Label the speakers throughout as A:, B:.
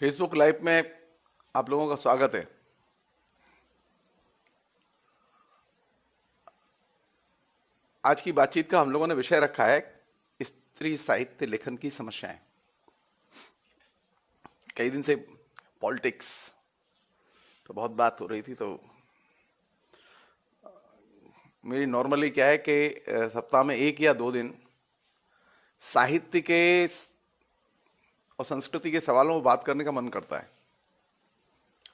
A: Facebook live में आप लोगों का स्वागत है। आज की बातचीत का हम लोगों ने विषय रखा है स्त्री साहित्य लेखन की समस्याएं। कई दिन से पॉलिटिक्स तो बहुत बात हो रही थी, तो मेरी नॉर्मली क्या है कि सप्ताह में 1 या 2 दिन साहित्य के और संस्कृति के सवालों में बात करने का मन करता है।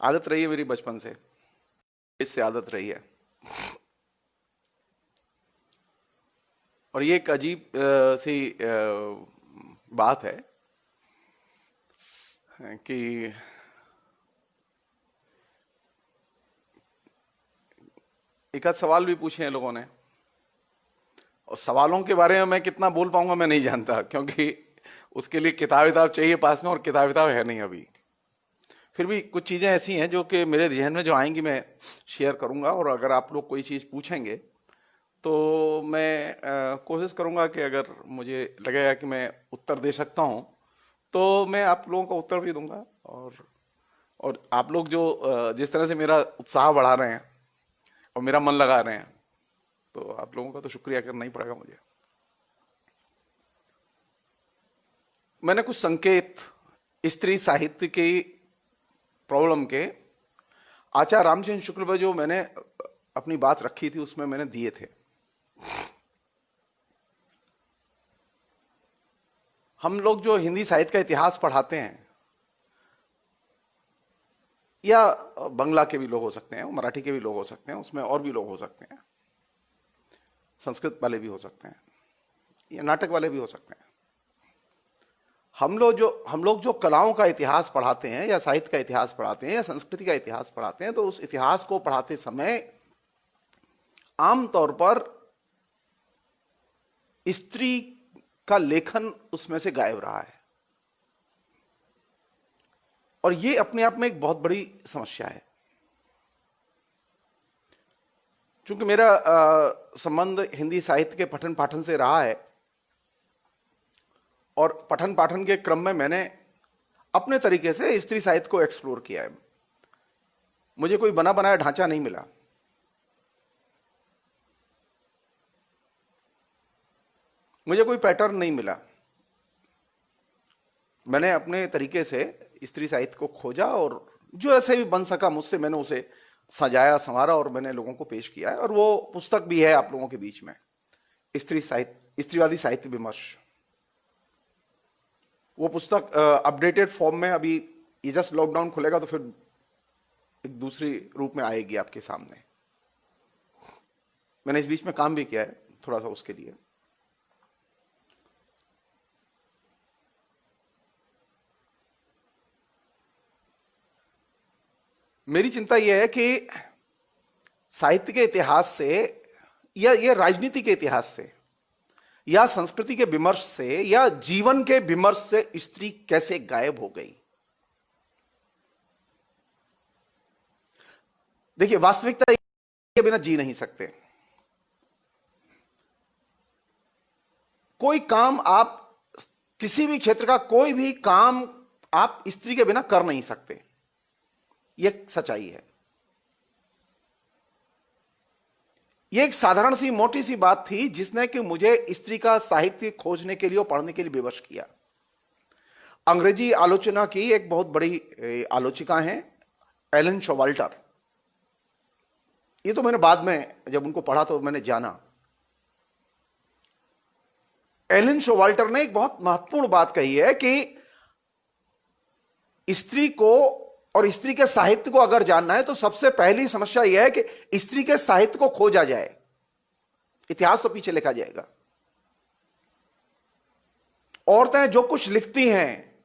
A: आदत रही है मेरी बचपन से, इससे आदत रही है। और ये एक अजीब सी बात है कि एक आध सवाल भी पूछे हैं लोगों ने, और सवालों के बारे में मैं कितना बोल पाऊंगा मैं नहीं जानता, क्योंकि उसके लिए किताब चाहिए पास में, और किताब है नहीं अभी। फिर भी कुछ चीजें ऐसी हैं जो कि मेरे जहन में जो आएंगी मैं शेयर करूंगा, और अगर आप लोग कोई चीज पूछेंगे तो मैं कोशिश करूंगा कि अगर मुझे लगेगा कि मैं उत्तर दे सकता हूं तो मैं आप लोगों का उत्तर भी दूंगा। और आप लोग जो जिस तरह से मेरा उत्साह बढ़ा रहे हैं और मेरा मन लगा रहे हैं, तो आप लोगों का तो शुक्रिया करना ही पड़ेगा मुझे। मैंने कुछ संकेत स्त्री साहित्य की प्रॉब्लम के आचार्य रामचंद्र शुक्ल पर जो मैंने अपनी बात रखी थी उसमें मैंने दिए थे। हम लोग जो हिंदी साहित्य का इतिहास पढ़ाते हैं, या बंगला के भी लोग हो सकते हैं, मराठी के भी लोग हो सकते हैं, उसमें और भी लोग हो सकते हैं, संस्कृत वाले भी हो सकते हैं, या नाटक वाले भी हो सकते हैं। हम लोग जो कलाओं का इतिहास पढ़ाते हैं, या साहित्य का इतिहास पढ़ाते हैं, या संस्कृति का इतिहास पढ़ाते हैं, तो उस इतिहास को पढ़ाते समय आमतौर पर स्त्री का लेखन उसमें से गायब रहा है। और ये अपने आप में एक बहुत बड़ी समस्या है। चूंकि मेरा संबंध हिंदी साहित्य के पठन पाठन से रहा है, और पठन पाठन के क्रम में मैंने अपने तरीके से स्त्री साहित्य को एक्सप्लोर किया है। मुझे कोई बना बनाया ढांचा नहीं मिला। मुझे कोई पैटर्न नहीं मिला। मैंने अपने तरीके से स्त्री साहित्य को खोजा, और जो ऐसे भी बन सका मुझसे मैंने उसे सजाया संवारा, और मैंने लोगों को पेश किया है। और वो पुस्तक भी है आप लोगों के बीच में, स्त्रीवादी साहित्य विमर्श। वो पुस्तक अपडेटेड फॉर्म में अभी, ये जस्ट लॉकडाउन खुलेगा तो फिर एक दूसरी रूप में आएगी आपके सामने। मैंने इस बीच में काम भी किया है थोड़ा सा उसके लिए। मेरी चिंता यह है कि साहित्य के इतिहास से, या ये राजनीति के इतिहास से, या संस्कृति के विमर्श से, या जीवन के विमर्श से स्त्री कैसे गायब हो गई। देखिए, वास्तविकता के बिना जी नहीं सकते। कोई काम आप, किसी भी क्षेत्र का कोई भी काम आप स्त्री के बिना कर नहीं सकते। यह सच्चाई है। यह एक साधारण सी मोटी सी बात थी जिसने कि मुझे स्त्री का साहित्य खोजने के लिए और पढ़ने के लिए विवश किया। अंग्रेजी आलोचना की एक बहुत बड़ी आलोचिका हैं एलन शोवाल्टर। ये तो मैंने बाद में जब उनको पढ़ा तो मैंने जाना। एलन शोवाल्टर ने एक बहुत महत्वपूर्ण बात कही है कि स्त्री को और स्त्री के साहित्य को अगर जानना है तो सबसे पहली समस्या यह है कि स्त्री के साहित्य को खोजा जाए। इतिहास तो पीछे लिखा जाएगा। औरतें जो कुछ लिखती हैं,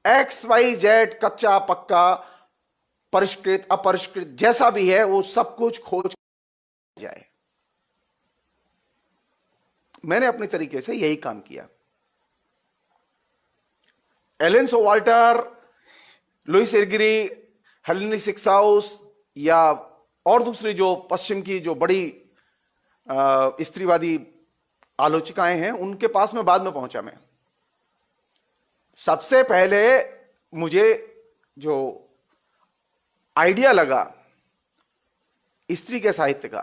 A: XYZ, कच्चा पक्का, परिष्कृत अपरिष्कृत, जैसा भी है, वो सब कुछ खोज जाए। मैंने अपने तरीके से यही काम किया। एलन शोवाल्टर, लुइस एर्गिरी, हेलेनी सिक्साउस, या और दूसरी जो पश्चिम की जो बड़ी स्त्रीवादी आलोचिकाएं हैं, उनके पास में बाद में पहुंचा मैं। सबसे पहले मुझे जो आइडिया लगा स्त्री के साहित्य का,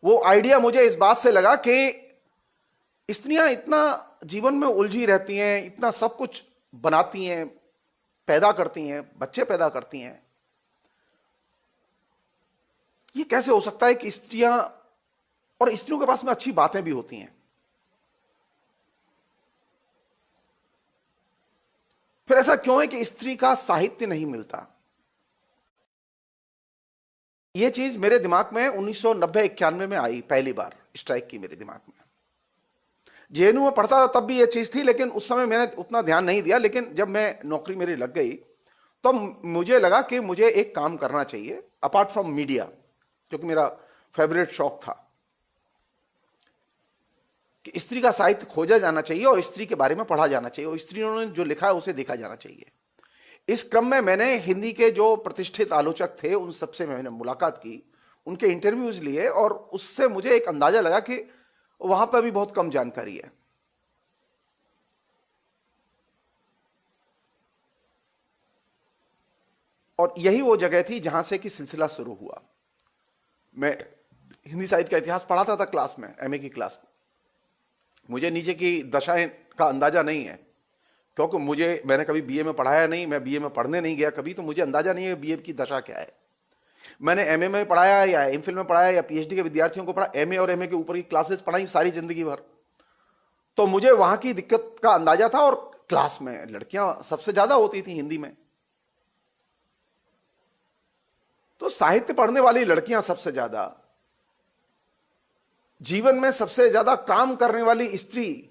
A: वो आइडिया मुझे इस बात से लगा कि स्त्रियां इतना जीवन में उलझी रहती हैं, इतना सब कुछ बनाती हैं, पैदा करती हैं, बच्चे पैदा करती हैं। ये कैसे हो सकता है कि स्त्रियां, और स्त्रियों के पास में अच्छी बातें भी होती हैं, फिर ऐसा क्यों है कि स्त्री का साहित्य नहीं मिलता? यह चीज मेरे दिमाग में 1990-91 में आई, पहली बार स्ट्राइक की मेरे दिमाग में। जेएनयू में पढ़ता था तब भी यह चीज थी, लेकिन उस समय मैंने उतना ध्यान नहीं दिया। लेकिन जब मैं नौकरी मेरी लग गई तो मुझे लगा कि मुझे एक काम करना चाहिए अपार्ट फ्रॉम मीडिया, क्योंकि मेरा फेवरेट शौक था कि स्त्री का साहित्य खोजा जाना चाहिए और स्त्री के बारे में पढ़ा जाना चाहिए और स्त्रियों ने जो लिखा है उसे देखा जाना चाहिए। इस क्रम में मैंने हिंदी के जो प्रतिष्ठित आलोचक थे उन सबसे मैंने मुलाकात की, उनके इंटरव्यूज लिए, और उससे मुझे एक अंदाजा लगा कि वहां पर भी बहुत कम जानकारी है। और यही वो जगह थी जहां से कि सिलसिला शुरू हुआ। मैं हिंदी साहित्य का इतिहास पढ़ाता था क्लास में, एमए की क्लास में। मुझे नीचे की दशाएं का अंदाजा नहीं है, क्योंकि मैंने कभी बीए में पढ़ाया नहीं, मैं बीए में पढ़ने नहीं गया कभी, तो मुझे अंदाजा नहीं है बीए की दशा क्या है। मैंने एमए में पढ़ाया या एमफिल में पढ़ाया या पीएचडी के विद्यार्थियों को पढ़ा, एमए और एमए के ऊपर की क्लासेस पढ़ाई सारी जिंदगी भर, तो मुझे वहां की दिक्कत का अंदाजा था। और क्लास में लड़कियां सबसे ज्यादा होती थी हिंदी में, तो साहित्य पढ़ने वाली लड़कियां सबसे ज्यादा, जीवन में सबसे ज्यादा काम करने वाली स्त्री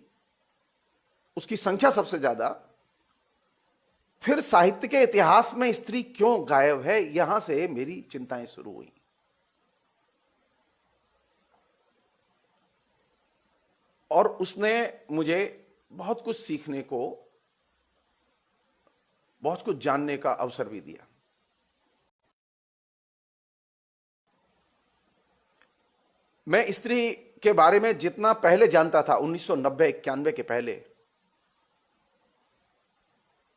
A: उसकी संख्या सबसे ज्यादा, फिर साहित्य के इतिहास में स्त्री क्यों गायब है, यहां से मेरी चिंताएं शुरू हुई। और उसने मुझे बहुत कुछ सीखने को, बहुत कुछ जानने का अवसर भी दिया। मैं स्त्री के बारे में जितना पहले जानता था 1990-91 के पहले,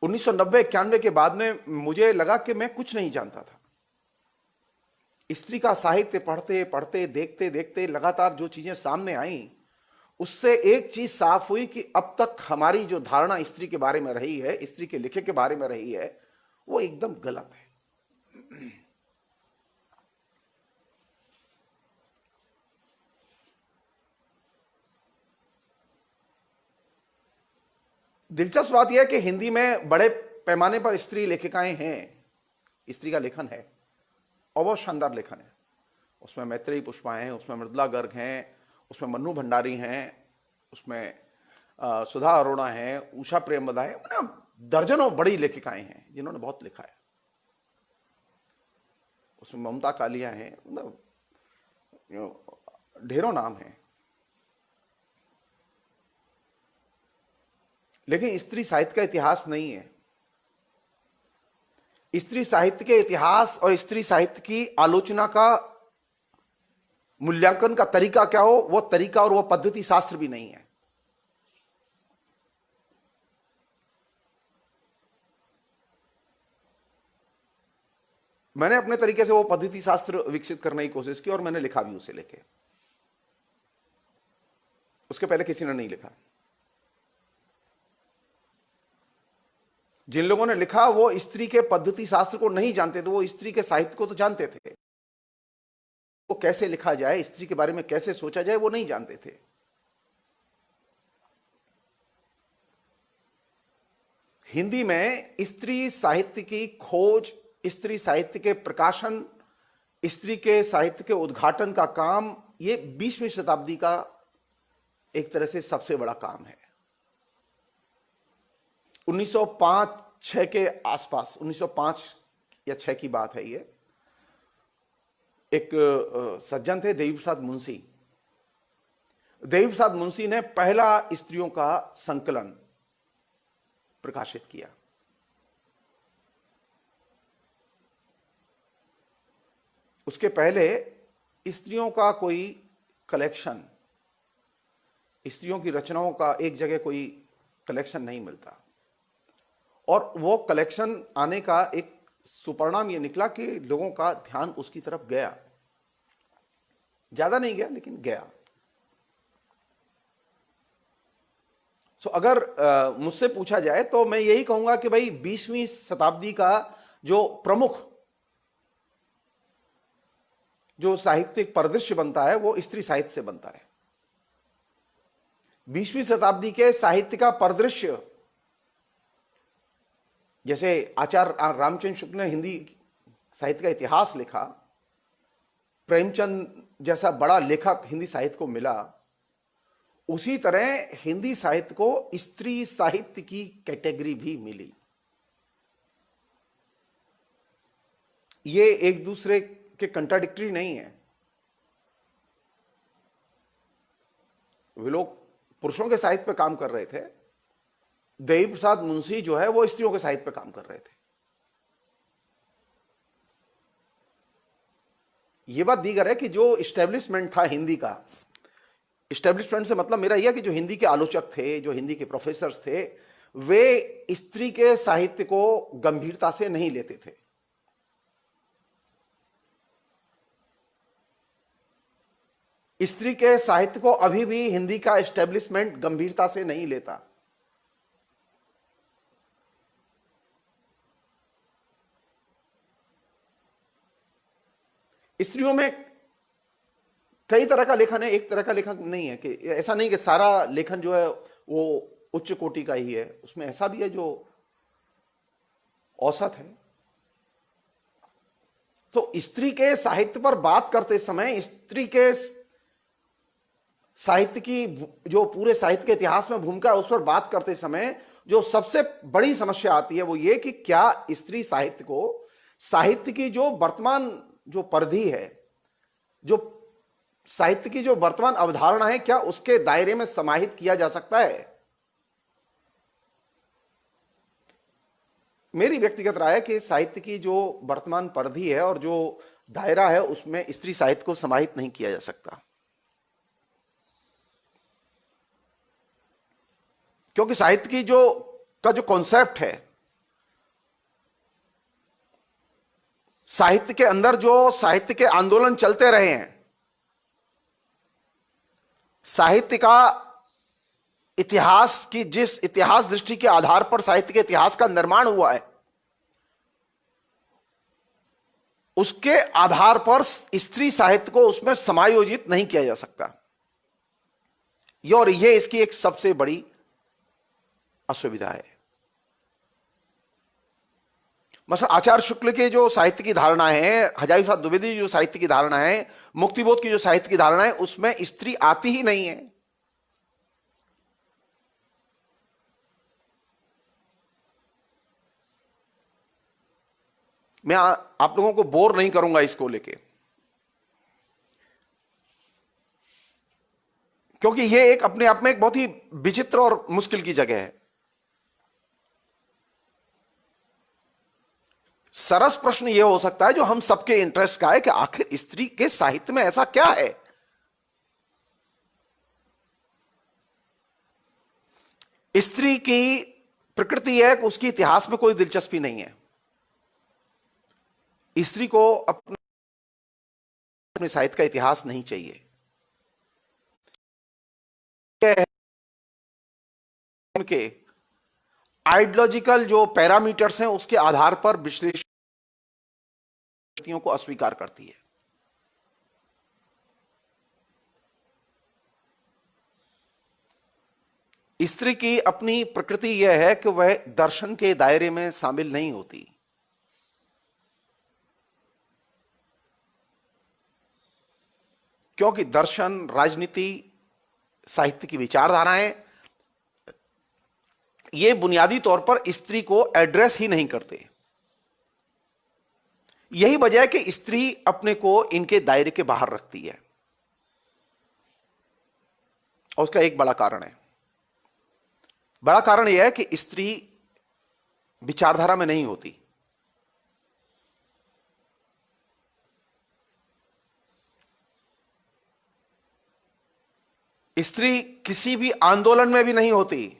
A: 1990-91 के बाद में मुझे लगा कि मैं कुछ नहीं जानता था। स्त्री का साहित्य पढ़ते पढ़ते, देखते देखते लगातार जो चीजें सामने आई, उससे एक चीज साफ हुई कि अब तक हमारी जो धारणा स्त्री के बारे में रही है, स्त्री के लिखे के बारे में रही है, वो एकदम गलत है। दिलचस्प बात यह है कि हिंदी में बड़े पैमाने पर स्त्री लेखिकाएं हैं, स्त्री का लेखन है और बहुत शानदार लेखन है। उसमें मैत्रेयी पुष्पा हैं, उसमें मृदुला गर्ग हैं, उसमें मन्नू भंडारी हैं, उसमें सुधा अरोड़ा हैं, उषा प्रेमवदा है, दर्जनों बड़ी लेखिकाएं हैं जिन्होंने बहुत लिखा है। उसमें ममता कालिया हैं, ढेरों नाम हैं। लेकिन स्त्री साहित्य का इतिहास नहीं है। स्त्री साहित्य के इतिहास और स्त्री साहित्य की आलोचना का मूल्यांकन का तरीका क्या हो, वो तरीका और वो पद्धति शास्त्र भी नहीं है। मैंने अपने तरीके से वो पद्धति शास्त्र विकसित करने की कोशिश की और मैंने लिखा भी उसे लेके। उसके पहले किसी ने नहीं लिखा। जिन लोगों ने लिखा वो स्त्री के पद्धति शास्त्र को नहीं जानते थे, वो स्त्री के साहित्य को तो जानते थे। वो कैसे लिखा जाए, स्त्री के बारे में कैसे सोचा जाए, वो नहीं जानते थे। हिंदी में स्त्री साहित्य की खोज, स्त्री साहित्य के प्रकाशन, स्त्री के साहित्य के उद्घाटन का काम, ये 20वीं शताब्दी का एक तरह से सबसे बड़ा काम है। 1905-6 के आसपास, 1905 या 6 की बात है ये। एक सज्जन थे देवी प्रसाद मुंशी। देवी प्रसाद मुंशी ने पहला स्त्रियों का संकलन प्रकाशित किया। उसके पहले स्त्रियों का कोई कलेक्शन, स्त्रियों की रचनाओं का एक जगह कोई कलेक्शन नहीं मिलता। और वो कलेक्शन आने का एक सुपरिणाम ये निकला कि लोगों का ध्यान उसकी तरफ गया, ज्यादा नहीं गया लेकिन गया। सो अगर मुझसे पूछा जाए तो मैं यही कहूंगा कि भाई 20वीं शताब्दी का जो प्रमुख जो साहित्यिक परिदृश्य बनता है वो स्त्री साहित्य से बनता है। 20वीं शताब्दी के साहित्य का परिदृश्य, जैसे आचार्य रामचंद्र शुक्ल ने हिंदी साहित्य का इतिहास लिखा, प्रेमचंद जैसा बड़ा लेखक हिंदी साहित्य को मिला, उसी तरह हिंदी साहित्य को स्त्री साहित्य की कैटेगरी भी मिली। ये एक दूसरे के कंट्राडिक्टरी नहीं है। वे लोग पुरुषों के साहित्य पे काम कर रहे थे, देवी प्रसाद मुंशी जो है वो स्त्रियों के साहित्य पे काम कर रहे थे। ये बात दीगर है कि जो इस्टेब्लिशमेंट था हिंदी का, इस्टेब्लिशमेंट से मतलब मेरा यह कि जो हिंदी के आलोचक थे, जो हिंदी के प्रोफेसर्स थे, वे स्त्री के साहित्य को गंभीरता से नहीं लेते थे। स्त्री के साहित्य को अभी भी हिंदी का एस्टेब्लिशमेंट गंभीरता से नहीं लेता। स्त्रियों में कई तरह का लेखन है, एक तरह का लेखन नहीं है। कि ऐसा नहीं कि सारा लेखन जो है वो उच्च कोटि का ही है, उसमें ऐसा भी है जो औसत है। तो स्त्री के साहित्य पर बात करते समय स्त्री के साहित्य की जो पूरे साहित्य के इतिहास में भूमिका है उस पर बात करते समय जो सबसे बड़ी समस्या आती है वो ये कि क्या स्त्री साहित्य को, साहित्य की जो वर्तमान जो परिधि है, जो साहित्य की जो वर्तमान अवधारणा है, क्या उसके दायरे में समाहित किया जा सकता है। मेरी व्यक्तिगत राय है कि साहित्य की जो वर्तमान परिधि है और जो दायरा है उसमें स्त्री साहित्य को समाहित नहीं किया जा सकता, क्योंकि साहित्य की जो कॉन्सेप्ट है, साहित्य के अंदर जो साहित्य के आंदोलन चलते रहे हैं, साहित्य का इतिहास की जिस इतिहास दृष्टि के आधार पर साहित्य के इतिहास का निर्माण हुआ है, उसके आधार पर स्त्री साहित्य को उसमें समायोजित नहीं किया जा सकता। और यह इसकी एक सबसे बड़ी असुविधा है। मतलब आचार्य शुक्ल के जो साहित्य की धारणा है, हजारी प्रसाद द्विवेदी जो साहित्य की धारणा है, मुक्तिबोध की जो साहित्य की धारणा है, उसमें स्त्री आती ही नहीं है। मैं आप लोगों को बोर नहीं करूंगा इसको लेके, क्योंकि यह एक अपने आप में एक बहुत ही विचित्र और मुश्किल की जगह है। सरस प्रश्न यह हो सकता है जो हम सबके इंटरेस्ट का है कि आखिर स्त्री के साहित्य में ऐसा क्या है। स्त्री की प्रकृति है कि उसकी इतिहास में कोई दिलचस्पी नहीं है। स्त्री को अपने साहित्य का इतिहास नहीं चाहिए। के आइडियोलॉजिकल जो पैरामीटर्स हैं उसके आधार पर विश्लेषण को अस्वीकार करती है। स्त्री की अपनी प्रकृति यह है कि वह दर्शन के दायरे में शामिल नहीं होती। क्योंकि दर्शन, राजनीति, साहित्य की विचारधाराएं ये बुनियादी तौर पर स्त्री को एड्रेस ही नहीं करते। यही वजह है कि स्त्री अपने को इनके दायरे के बाहर रखती है, और उसका एक बड़ा कारण है। बड़ा कारण यह है कि स्त्री विचारधारा में नहीं होती। स्त्री किसी भी आंदोलन में भी नहीं होती।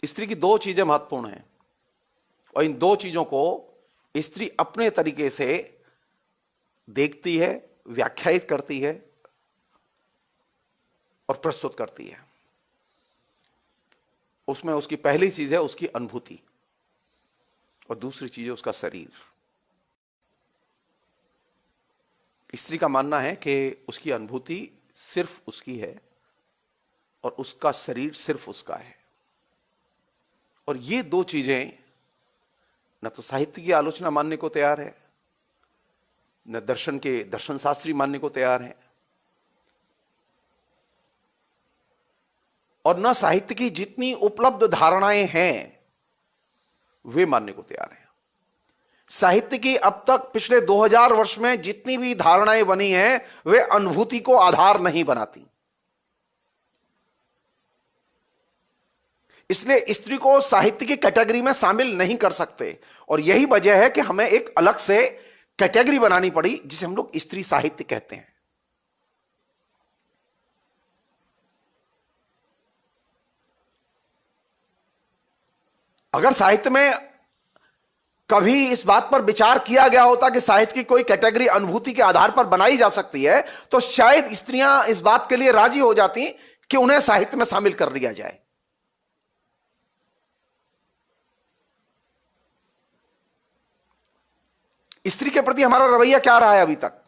A: स्त्री की दो चीजें महत्वपूर्ण हैं और इन दो चीजों को स्त्री अपने तरीके से देखती है, व्याख्यायित करती है और प्रस्तुत करती है। उसमें उसकी पहली चीज है उसकी अनुभूति और दूसरी चीज है उसका शरीर। स्त्री का मानना है कि उसकी अनुभूति सिर्फ उसकी है और उसका शरीर सिर्फ उसका है। और ये दो चीजें न तो साहित्य की आलोचना मानने को तैयार है, न दर्शन के दर्शन शास्त्री मानने को तैयार है, और न साहित्य की जितनी उपलब्ध धारणाएं हैं वे मानने को तैयार हैं। साहित्य की अब तक पिछले 2000 वर्ष में जितनी भी धारणाएं बनी हैं वे अनुभूति को आधार नहीं बनाती। इसलिए स्त्री को साहित्य की कैटेगरी में शामिल नहीं कर सकते और यही वजह है कि हमें एक अलग से कैटेगरी बनानी पड़ी जिसे हम लोग स्त्री साहित्य कहते हैं। अगर साहित्य में कभी इस बात पर विचार किया गया होता कि साहित्य की कोई कैटेगरी अनुभूति के आधार पर बनाई जा सकती है तो शायद स्त्रियां इस बात के लिए राजी हो जाती कि उन्हें साहित्य में शामिल कर लिया जाए। स्त्री के प्रति हमारा रवैया क्या रहा है अभी तक,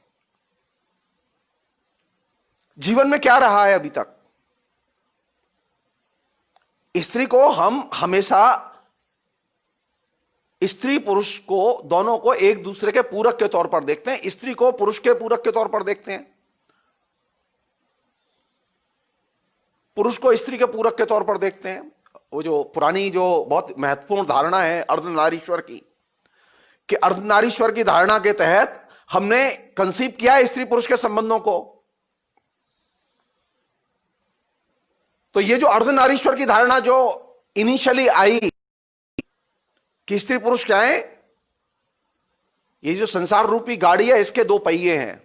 A: जीवन में क्या रहा है अभी तक? स्त्री को हम हमेशा स्त्री पुरुष को दोनों को एक दूसरे के पूरक के तौर पर देखते हैं, स्त्री को पुरुष के पूरक के तौर पर देखते हैं, पुरुष को स्त्री के पूरक के तौर पर देखते हैं। वो जो पुरानी जो बहुत महत्वपूर्ण धारणा है अर्धनारीश्वर की, कि अर्धनारीश्वर की धारणा के तहत हमने कंसीव किया है स्त्री पुरुष के संबंधों को। तो ये जो अर्धनारीश्वर की धारणा जो इनिशियली आई कि स्त्री पुरुष क्या है, ये जो संसार रूपी गाड़ी है इसके दो पहिए हैं।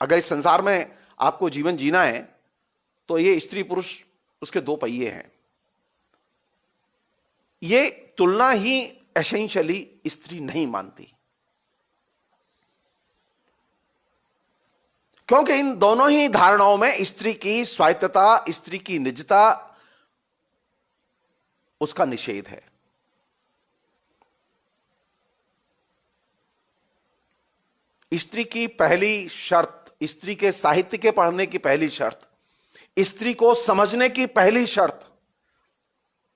A: अगर इस संसार में आपको जीवन जीना है तो ये स्त्री पुरुष उसके दो पहिए हैं। ये तुलना ही एसेंशियली स्त्री नहीं मानती, क्योंकि इन दोनों ही धारणाओं में स्त्री की स्वायत्तता, स्त्री की निजता, उसका निषेध है। स्त्री की पहली शर्त, स्त्री के साहित्य के पढ़ने की पहली शर्त, स्त्री को समझने की पहली शर्त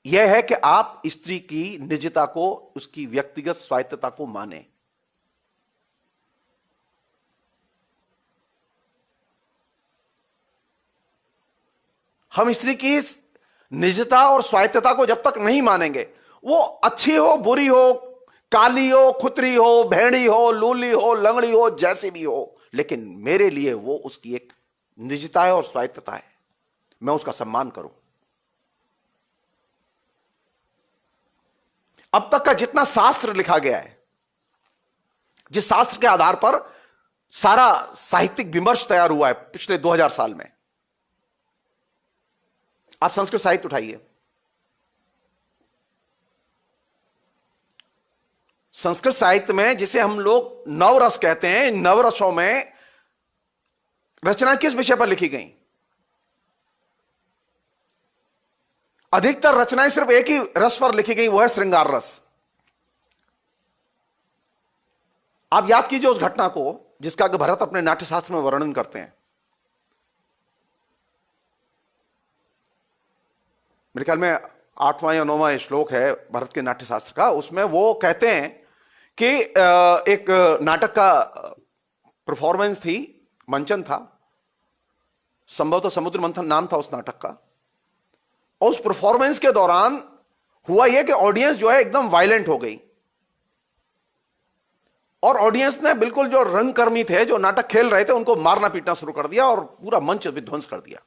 A: यह है कि आप स्त्री की निजता को, उसकी व्यक्तिगत स्वायत्तता को माने। हम स्त्री की निजता और स्वायत्तता को जब तक नहीं मानेंगे, वो अच्छी हो, बुरी हो, काली हो, खुतरी हो, भेड़ी हो, लूली हो, लंगड़ी हो, जैसी भी हो, लेकिन मेरे लिए वो उसकी एक निजता है और स्वायत्तता है, मैं उसका सम्मान करूं। अब तक का जितना शास्त्र लिखा गया है, जिस शास्त्र के आधार पर सारा साहित्यिक विमर्श तैयार हुआ है पिछले 2000 साल में, आप संस्कृत साहित्य उठाइए, संस्कृत साहित्य में जिसे हम लोग नवरस कहते हैं, नवरसों में रचनाएं किस विषय पर लिखी गई? अधिकतर रचनाएं सिर्फ एक ही रस पर लिखी गई, वो है श्रृंगार रस। आप याद कीजिए उस घटना को जिसका कि भरत अपने नाट्यशास्त्र में वर्णन करते हैं। मेरे ख्याल में 8वां या 9वां श्लोक है भरत के नाट्यशास्त्र का। उसमें वो कहते हैं कि एक नाटक का परफॉर्मेंस थी, मंचन था, संभवतः समुद्र मंथन नाम था उस नाटक का। और उस परफॉर्मेंस के दौरान हुआ यह कि ऑडियंस जो है एकदम वायलेंट हो गई और ऑडियंस ने बिल्कुल जो रंगकर्मी थे, जो नाटक खेल रहे थे, उनको मारना पीटना शुरू कर दिया और पूरा मंच विध्वंस कर दिया।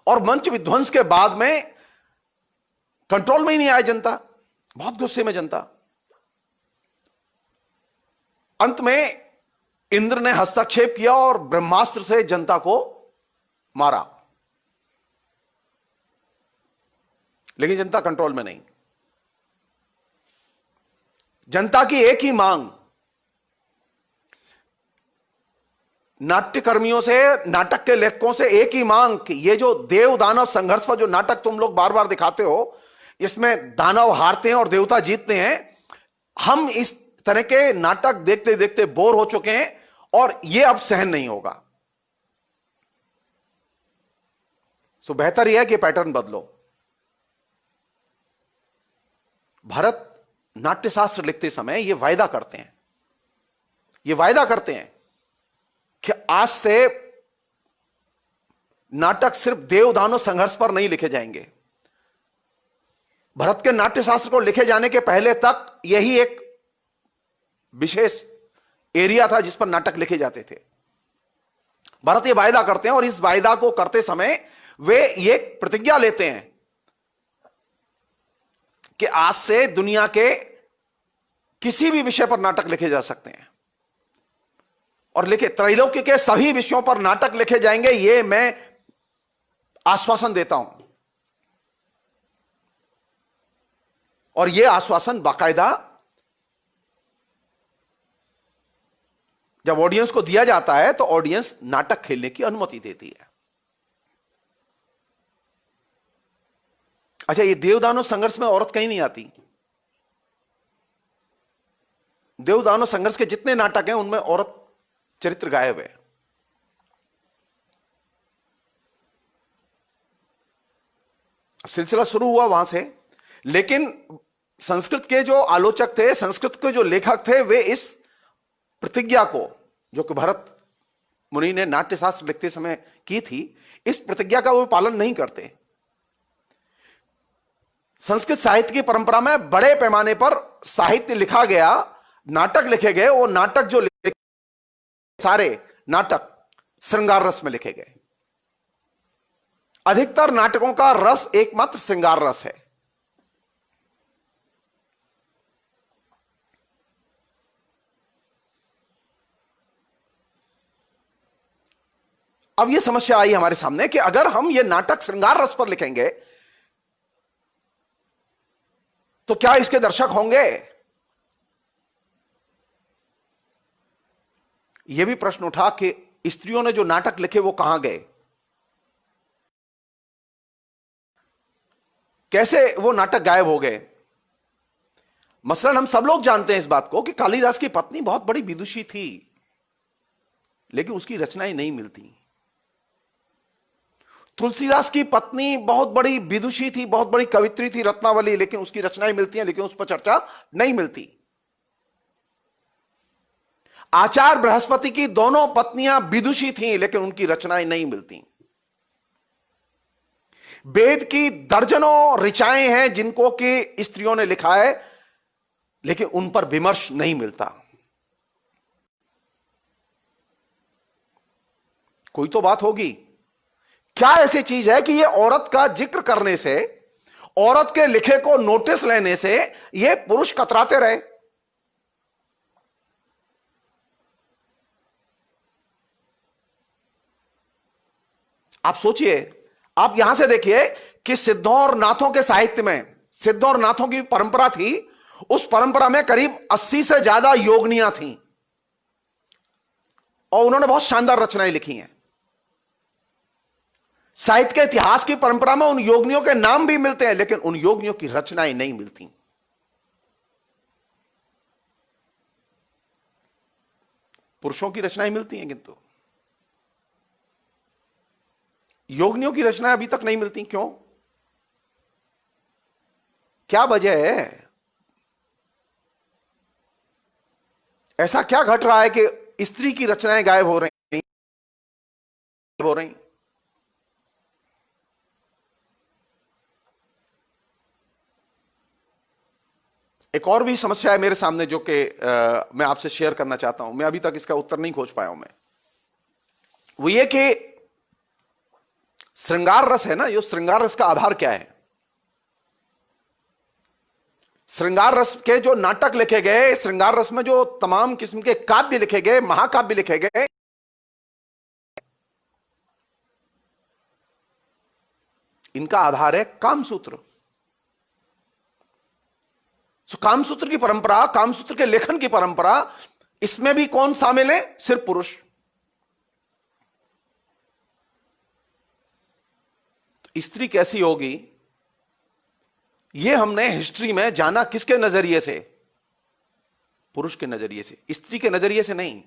A: और मंच विध्वंस के बाद में कंट्रोल में ही नहीं आया जनता, बहुत गुस्से में जनता। अंत में इंद्र ने हस्तक्षेप किया और ब्रह्मास्त्र से जनता को मारा। लेकिन जनता कंट्रोल में नहीं। जनता की एक ही मांग, नाट्यकर्मियों से, नाटक के लेखकों से एक ही मांग कि ये जो देव दानव संघर्ष पर जो नाटक तुम लोग बार बार दिखाते हो, इसमें दानव हारते हैं और देवता जीतते हैं। हम इस तरह के नाटक देखते देखते बोर हो चुके हैं और ये अब सहन नहीं होगा। सो बेहतर यह है कि पैटर्न बदलो। भरत नाट्यशास्त्र लिखते समय यह वायदा करते हैं, कि आज से नाटक सिर्फ देव दानव संघर्ष पर नहीं लिखे जाएंगे। भरत के नाट्यशास्त्र को लिखे जाने के पहले तक यही एक विशेष एरिया था जिस पर नाटक लिखे जाते थे। भरत ये वायदा करते हैं और इस वायदा को करते समय वे ये प्रतिज्ञा लेते हैं कि आज से दुनिया के किसी भी विषय पर नाटक लिखे जा सकते हैं और लिखे त्रैलोक्य के सभी विषयों पर नाटक लिखे जाएंगे, ये मैं आश्वासन देता हूं। और यह आश्वासन बाकायदा जब ऑडियंस को दिया जाता है तो ऑडियंस नाटक खेलने की अनुमति देती है। अच्छा, ये देवदानव संघर्ष में औरत कहीं नहीं आती। देवदानव संघर्ष के जितने नाटक हैं उनमें औरत चरित्र गायब है। सिलसिला शुरू हुआ वहां से, लेकिन संस्कृत के जो आलोचक थे, संस्कृत के जो लेखक थे, वे इस प्रतिज्ञा को जो कि भरत मुनि ने नाट्यशास्त्र लिखते समय की थी, इस प्रतिज्ञा का वो पालन नहीं करते। संस्कृत साहित्य की परंपरा में बड़े पैमाने पर साहित्य लिखा गया, नाटक लिखे गए। वो नाटक जो सारे नाटक श्रृंगार रस में लिखे गए। अधिकतर नाटकों का रस एकमात्र श्रृंगार रस है। अब यह समस्या आई हमारे सामने कि अगर हम यह नाटक श्रृंगार रस पर लिखेंगे तो क्या इसके दर्शक होंगे? यह भी प्रश्न उठा कि स्त्रियों ने जो नाटक लिखे वो कहां गए, कैसे वो नाटक गायब हो गए। मसलन हम सब लोग जानते हैं इस बात को कि कालिदास की पत्नी बहुत बड़ी विदुषी थी, लेकिन उसकी रचनाएं नहीं मिलती। तुलसीदास की पत्नी बहुत बड़ी विदुषी थी, बहुत बड़ी कवित्री थी, रत्नावली, लेकिन उसकी रचनाएं मिलती हैं, लेकिन उस पर चर्चा नहीं मिलती। आचार्य बृहस्पति की दोनों पत्नियां विदुषी थीं, लेकिन उनकी रचनाएं नहीं मिलती। वेद की दर्जनों ऋचाएं हैं जिनको कि स्त्रियों ने लिखा है, लेकिन उन पर विमर्श नहीं मिलता। कोई तो बात होगी। क्या ऐसी चीज है कि यह औरत का जिक्र करने से, औरत के लिखे को नोटिस लेने से यह पुरुष कतराते रहे? आप सोचिए, आप यहां से देखिए कि सिद्धों और नाथों के साहित्य में, सिद्धों और नाथों की परंपरा थी, उस परंपरा में करीब 80 से ज्यादा योगनियां थीं और उन्होंने बहुत शानदार रचनाएं लिखी हैं। साहित्य के इतिहास की परंपरा में उन योगनियों के नाम भी मिलते हैं, लेकिन उन योगनियों की रचनाएं नहीं मिलती। पुरुषों की रचनाएं मिलती हैं, किंतु योगनियों की रचनाएं अभी तक नहीं मिलती। क्यों? क्या वजह है? ऐसा क्या घट रहा है कि स्त्री की रचनाएं गायब हो रही? एक और भी समस्या है मेरे सामने जो कि मैं आपसे शेयर करना चाहता हूं। मैं अभी तक इसका उत्तर नहीं खोज पाया हूं। मैं वो ये कि श्रृंगार रस है ना, ये श्रृंगार रस का आधार क्या है? श्रृंगार रस के जो नाटक लिखे गए, श्रृंगार रस में जो तमाम किस्म के काव्य लिखे गए, महाकाव्य लिखे गए, इनका आधार है कामसूत्र। तो कामसूत्र की परंपरा, कामसूत्र के लेखन की परंपरा, इसमें भी कौन शामिल है? सिर्फ पुरुष। स्त्री कैसी होगी यह हमने हिस्ट्री में जाना किसके नजरिए से? पुरुष के नजरिए से, स्त्री के नजरिए से नहीं।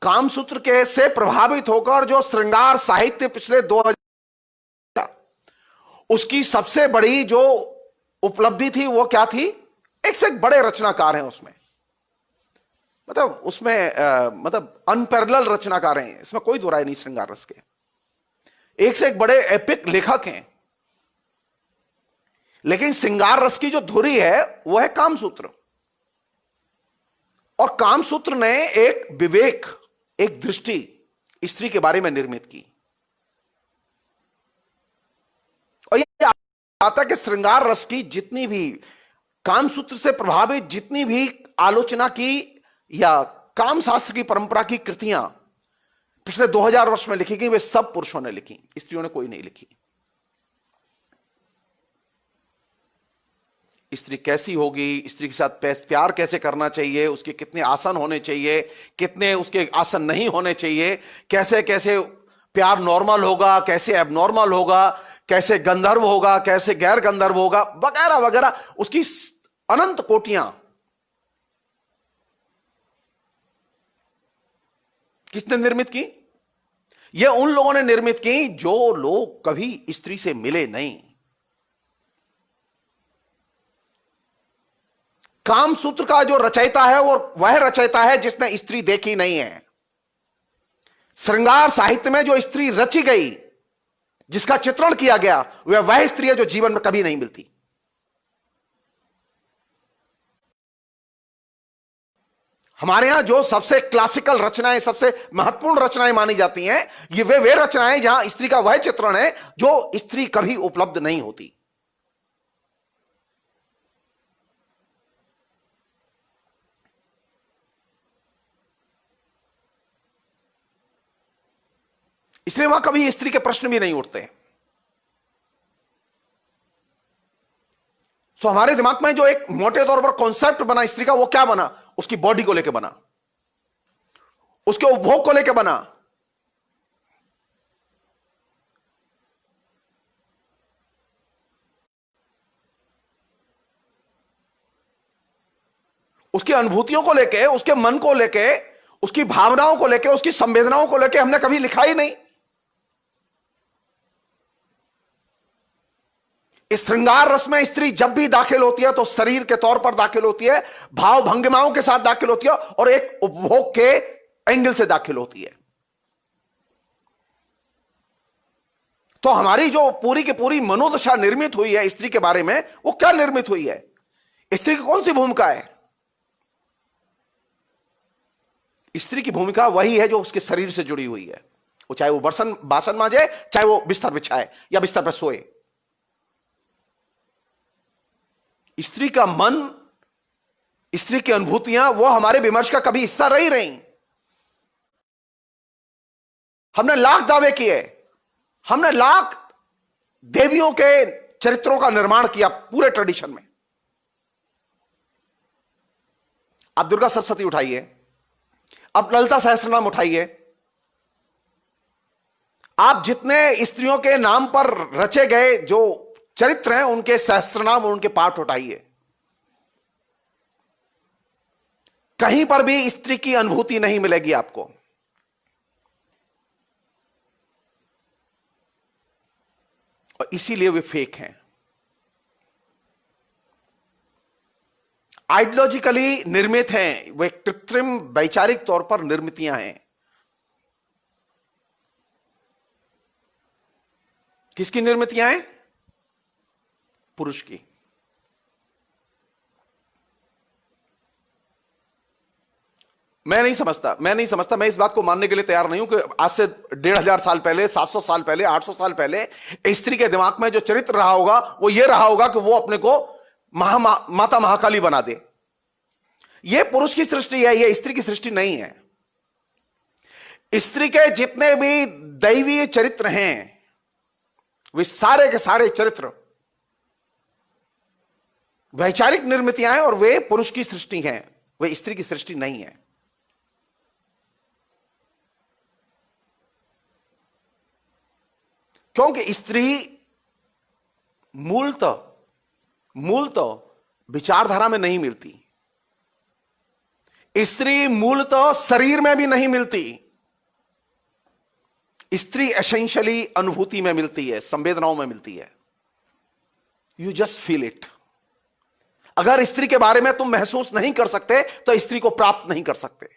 A: कामसूत्र के से प्रभावित होकर जो श्रृंगार साहित्य पिछले 2000, उसकी सबसे बड़ी जो उपलब्धि थी वो क्या थी? एक से एक बड़े रचनाकार हैं उसमें, मतलब उसमें मतलब अनपैरेलल रचनाकार हैं, इसमें कोई दो राय नहीं। श्रृंगार रस के एक से एक बड़े एपिक लेखक हैं, लेकिन श्रृंगार रस की जो धुरी है वो है कामसूत्र। और कामसूत्र ने एक विवेक, एक दृष्टि स्त्री के बारे में निर्मित की। और यह आता है कि श्रृंगार रस की जितनी भी, कामसूत्र से प्रभावित जितनी भी आलोचना की या काम शास्त्र की परंपरा की कृतियां पिछले 2000 वर्ष में लिखी गई, वे सब पुरुषों ने लिखी, स्त्रियों ने कोई नहीं लिखी। स्त्री कैसी होगी, स्त्री के साथ प्यार कैसे करना चाहिए, उसके कितने आसन होने चाहिए, कितने उसके आसन नहीं होने चाहिए, कैसे कैसे प्यार नॉर्मल होगा, कैसे एबनॉर्मल होगा, कैसे गंधर्व होगा, कैसे गैर गंधर्व होगा, वगैरह वगैरह, उसकी अनंत कोटियां किसने निर्मित की? यह उन लोगों ने निर्मित की जो लोग कभी स्त्री से मिले नहीं। कामसूत्र का जो रचयिता है वो वह रचयिता है जिसने स्त्री देखी नहीं है। श्रृंगार साहित्य में जो स्त्री रची गई, जिसका चित्रण किया गया, वह स्त्री है जो जीवन में कभी नहीं मिलती। हमारे यहां जो सबसे क्लासिकल रचनाएं, सबसे महत्वपूर्ण रचनाएं मानी जाती हैं, ये वे रचनाएं जहां स्त्री का वह चित्रण है जो स्त्री कभी उपलब्ध नहीं होती। इसलिए वहां कभी स्त्री के प्रश्न भी नहीं उठते। तो हमारे दिमाग में जो एक मोटे तौर पर कॉन्सेप्ट बना स्त्री का, वो क्या बना? उसकी बॉडी को लेकर बना, उसके उपभोग को लेकर बना, उसकी अनुभूतियों को लेके, उसके मन को लेके, उसकी भावनाओं को लेके, उसकी संवेदनाओं को लेके हमने कभी लिखा ही नहीं। इस श्रृंगार रस में स्त्री जब भी दाखिल होती है तो शरीर के तौर पर दाखिल होती है, भाव भंगिमाओं के साथ दाखिल होती है और एक उपभोग के एंगल से दाखिल होती है। तो हमारी जो पूरी की पूरी मनोदशा निर्मित हुई है स्त्री के बारे में, वो क्या निर्मित हुई है? स्त्री की कौन सी भूमिका है? स्त्री की भूमिका वही है जो उसके शरीर से जुड़ी हुई है। वो चाहे वो बर्तन बासन मांजे, चाहे वो बिस्तर बिछाए या बिस्तर पर सोए। स्त्री का मन, स्त्री की अनुभूतियां, वो हमारे विमर्श का कभी हिस्सा रही। हमने लाख दावे किए, हमने लाख देवियों के चरित्रों का निर्माण किया पूरे ट्रेडिशन में। आप दुर्गा सप्तशती उठाइए, आप ललिता सहस्त्रनाम उठाइए, आप जितने स्त्रियों के नाम पर रचे गए जो चरित्र हैं उनके सहस्त्रनाम और उनके पाठ उठाइए, कहीं पर भी स्त्री की अनुभूति नहीं मिलेगी आपको। और इसीलिए वे फेक हैं, आइडियोलॉजिकली निर्मित हैं, वे कृत्रिम वैचारिक तौर पर निर्मितियां हैं। किसकी निर्मितियां हैं? पुरुष की। मैं नहीं समझता, मैं इस बात को मानने के लिए तैयार नहीं हूं कि आज से 1500 साल पहले, 700 साल पहले, 800 साल पहले स्त्री के दिमाग में जो चरित्र रहा होगा वो ये रहा होगा कि वो अपने को माता महाकाली बना दे। ये पुरुष की सृष्टि है, ये स्त्री की सृष्टि नहीं है। स्त्री के जितने भी दैवीय चरित्र हैं, वे सारे के सारे चरित्र वैचारिक निर्मितियां हैं और वे पुरुष की सृष्टि हैं, वे स्त्री की सृष्टि नहीं है। क्योंकि स्त्री मूलतः विचारधारा में नहीं मिलती, स्त्री मूलतः शरीर में भी नहीं मिलती। स्त्री एसेंशियली अनुभूति में मिलती है, संवेदनाओं में मिलती है। You just feel it. अगर स्त्री के बारे में तुम महसूस नहीं कर सकते तो स्त्री को प्राप्त नहीं कर सकते।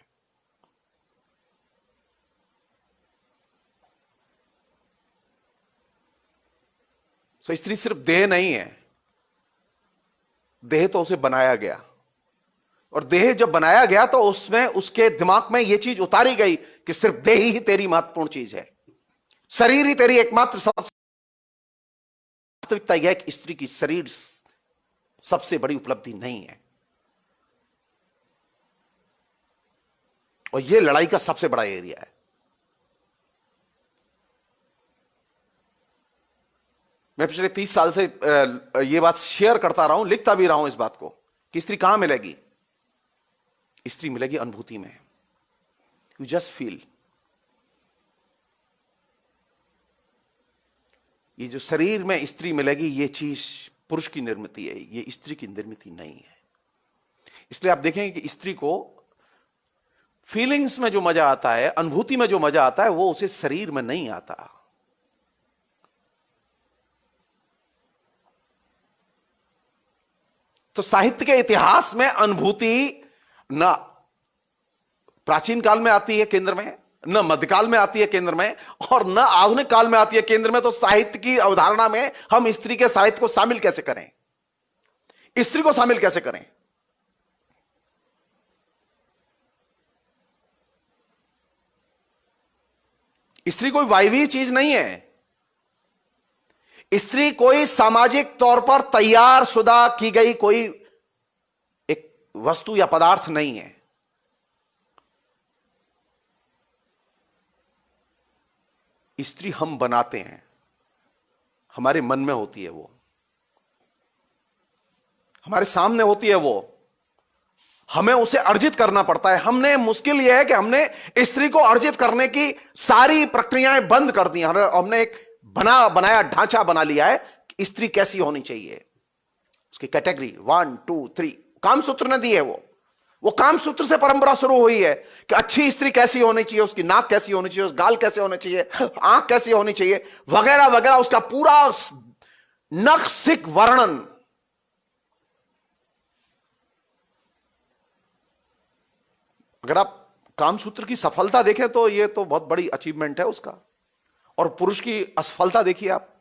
A: तो स्त्री सिर्फ देह नहीं है, देह तो उसे बनाया गया, और देह जब बनाया गया तो उसमें उसके दिमाग में यह चीज उतारी गई कि सिर्फ देह ही तेरी महत्वपूर्ण चीज है, शरीर ही तेरी एकमात्र वास्तविकता यह है कि स्त्री की शरीर सबसे बड़ी उपलब्धि नहीं है। और यह लड़ाई का सबसे बड़ा एरिया है। मैं पिछले 30 साल से यह बात शेयर करता रहा हूं, लिखता भी रहा हूं इस बात को कि स्त्री कहां मिलेगी। स्त्री मिलेगी अनुभूति में। You just feel. ये जो शरीर में स्त्री मिलेगी, ये चीज पुरुष की निर्मित है, ये स्त्री की निर्मित नहीं है। इसलिए आप देखेंगे कि स्त्री को फीलिंग्स में जो मजा आता है, अनुभूति में जो मजा आता है, वो उसे शरीर में नहीं आता। तो साहित्य के इतिहास में अनुभूति न प्राचीन काल में आती है केंद्र में, न मध्यकाल में आती है केंद्र में, और न आधुनिक काल में आती है केंद्र में। तो साहित्य की अवधारणा में हम स्त्री के साहित्य को शामिल कैसे करें, स्त्री को शामिल कैसे करें? स्त्री कोई वायवीय चीज नहीं है। स्त्री कोई सामाजिक तौर पर तैयार शुदा की गई कोई एक वस्तु या पदार्थ नहीं है। स्त्री हम बनाते हैं, हमारे मन में होती है, वो हमारे सामने होती है, वो हमें उसे अर्जित करना पड़ता है। हमने मुश्किल यह है कि हमने स्त्री को अर्जित करने की सारी प्रक्रियाएं बंद कर दी। हमने एक बनाया ढांचा बना लिया है कि स्त्री कैसी होनी चाहिए, उसकी कैटेगरी 1 2 3 कामसूत्र ने दी है। वो कामसूत्र से परंपरा शुरू हुई है कि अच्छी स्त्री कैसी होनी चाहिए, उसकी नाक कैसी होनी चाहिए, उसका गाल कैसे होने चाहिए, आंख कैसी होनी चाहिए, वगैरह वगैरह, उसका पूरा नक्सिक वर्णन। अगर आप कामसूत्र की सफलता देखें तो यह तो बहुत बड़ी अचीवमेंट है उसका, और पुरुष की असफलता देखिए आप।